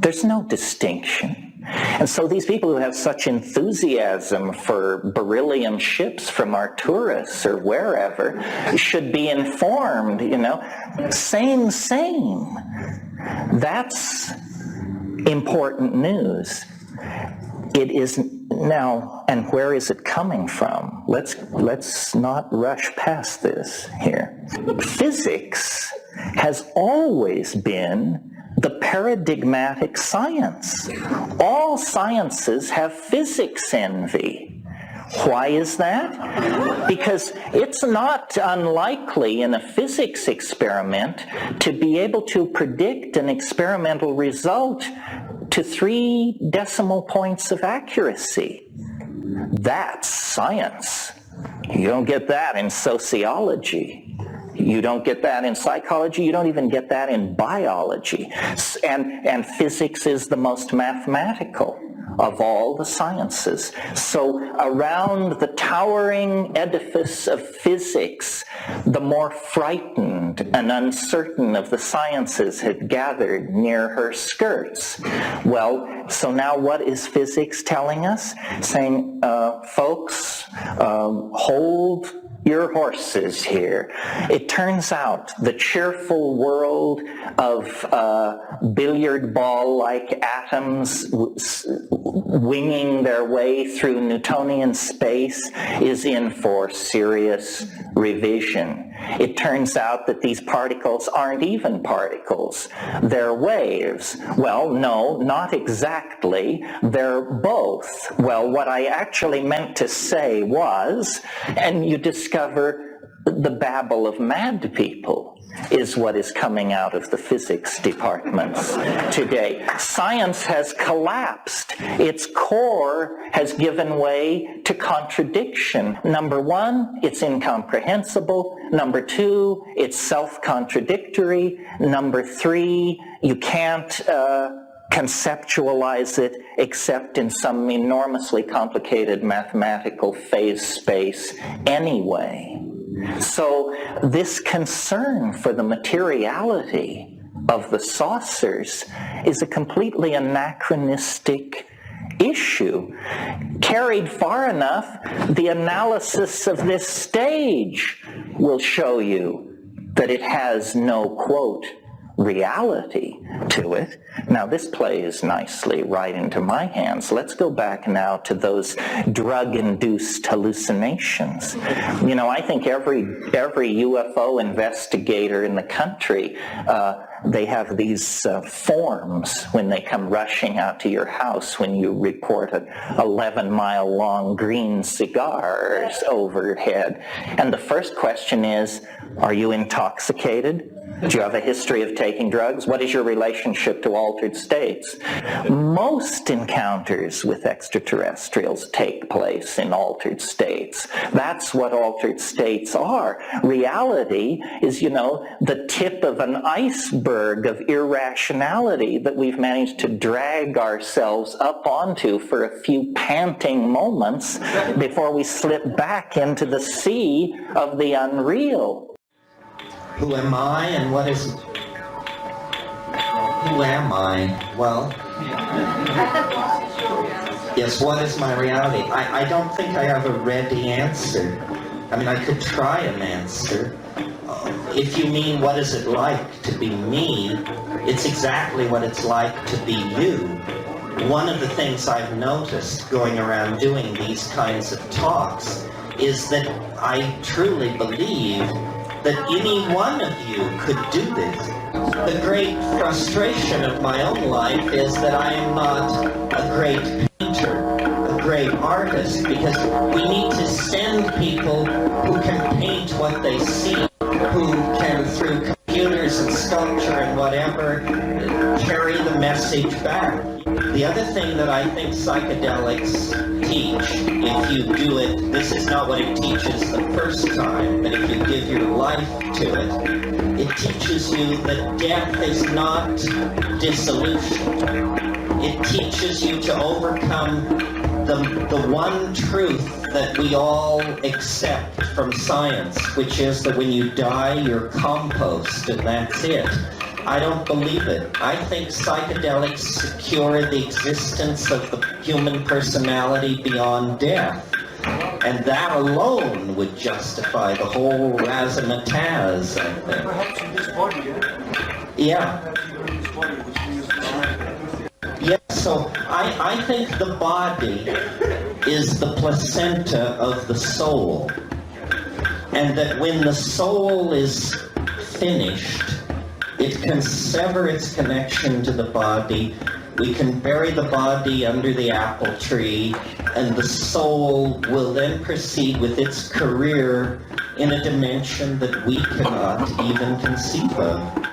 There's no distinction. And so these people who have such enthusiasm for beryllium ships from Arcturus or wherever should be informed, you know, same. That's important news. It is now, and where is it coming from? Let's not rush past this here. Physics has always been the paradigmatic science. All sciences have physics envy. Why is that? Because it's not unlikely in a physics experiment to be able to predict an experimental result to 3 decimal points of accuracy. That's science. You don't get that in sociology. You don't get that in psychology. You don't even get that in biology. And physics is the most mathematical of all the sciences. So around the towering edifice of physics, the more frightened and uncertain of the sciences had gathered near her skirts. Well, so now what is physics telling us? Saying, folks, hold your horses here. It turns out the cheerful world of billiard ball-like atoms winging their way through Newtonian space is in for serious revision. It turns out that these particles aren't even particles. They're waves. Well, no, not exactly. They're both. Well, what I actually meant to say was, and you discover the babble of mad people is what is coming out of the physics departments today. Science has collapsed. Its core has given way to contradiction. Number one, it's incomprehensible. Number two, it's self-contradictory. Number three, you can't conceptualize it except in some enormously complicated mathematical phase space anyway. So this concern for the materiality of the saucers is a completely anachronistic issue. Carried far enough, the analysis of this stage will show you that it has no, quote, reality to it. Now this plays nicely right into my hands. Let's go back now to those drug-induced hallucinations. You know, I think every UFO investigator in the country, they have these forms when they come rushing out to your house when you report an 11-mile-long green cigar overhead. And the first question is, are you intoxicated? Do you have a history of taking drugs? What is your relationship to altered states? Most encounters with extraterrestrials take place in altered states. That's what altered states are. Reality is, you know, the tip of an iceberg of irrationality that we've managed to drag ourselves up onto for a few panting moments before we slip back into the sea of the unreal. Who am I and what is it? Who am I? Well, yes, what is my reality? I don't think I have a ready answer. I mean, I could try an answer. If you mean what is it like to be me, it's exactly what it's like to be you. One of the things I've noticed going around doing these kinds of talks is that I truly believe that any one of you could do this. The great frustration of my own life is that I am not a great painter, a great artist, because we need to send people who can paint what they see, who can, through computers and sculpture and whatever, carry the message back. The other thing that I think psychedelics teach, if you do it, this is not what it teaches the first time, but if you give your life to it, it teaches you that death is not dissolution. It teaches you to overcome the one truth that we all accept from science, which is that when you die, you're compost, and that's it. I don't believe it. I think psychedelics secure the existence of the human personality beyond death. And that alone would justify the whole razzmatazz, I think. Perhaps in this body, yeah? Yeah. Yeah, so I think the body is the placenta of the soul. And that when the soul is finished, it can sever its connection to the body. We can bury the body under the apple tree, and the soul will then proceed with its career in a dimension that we cannot even conceive of.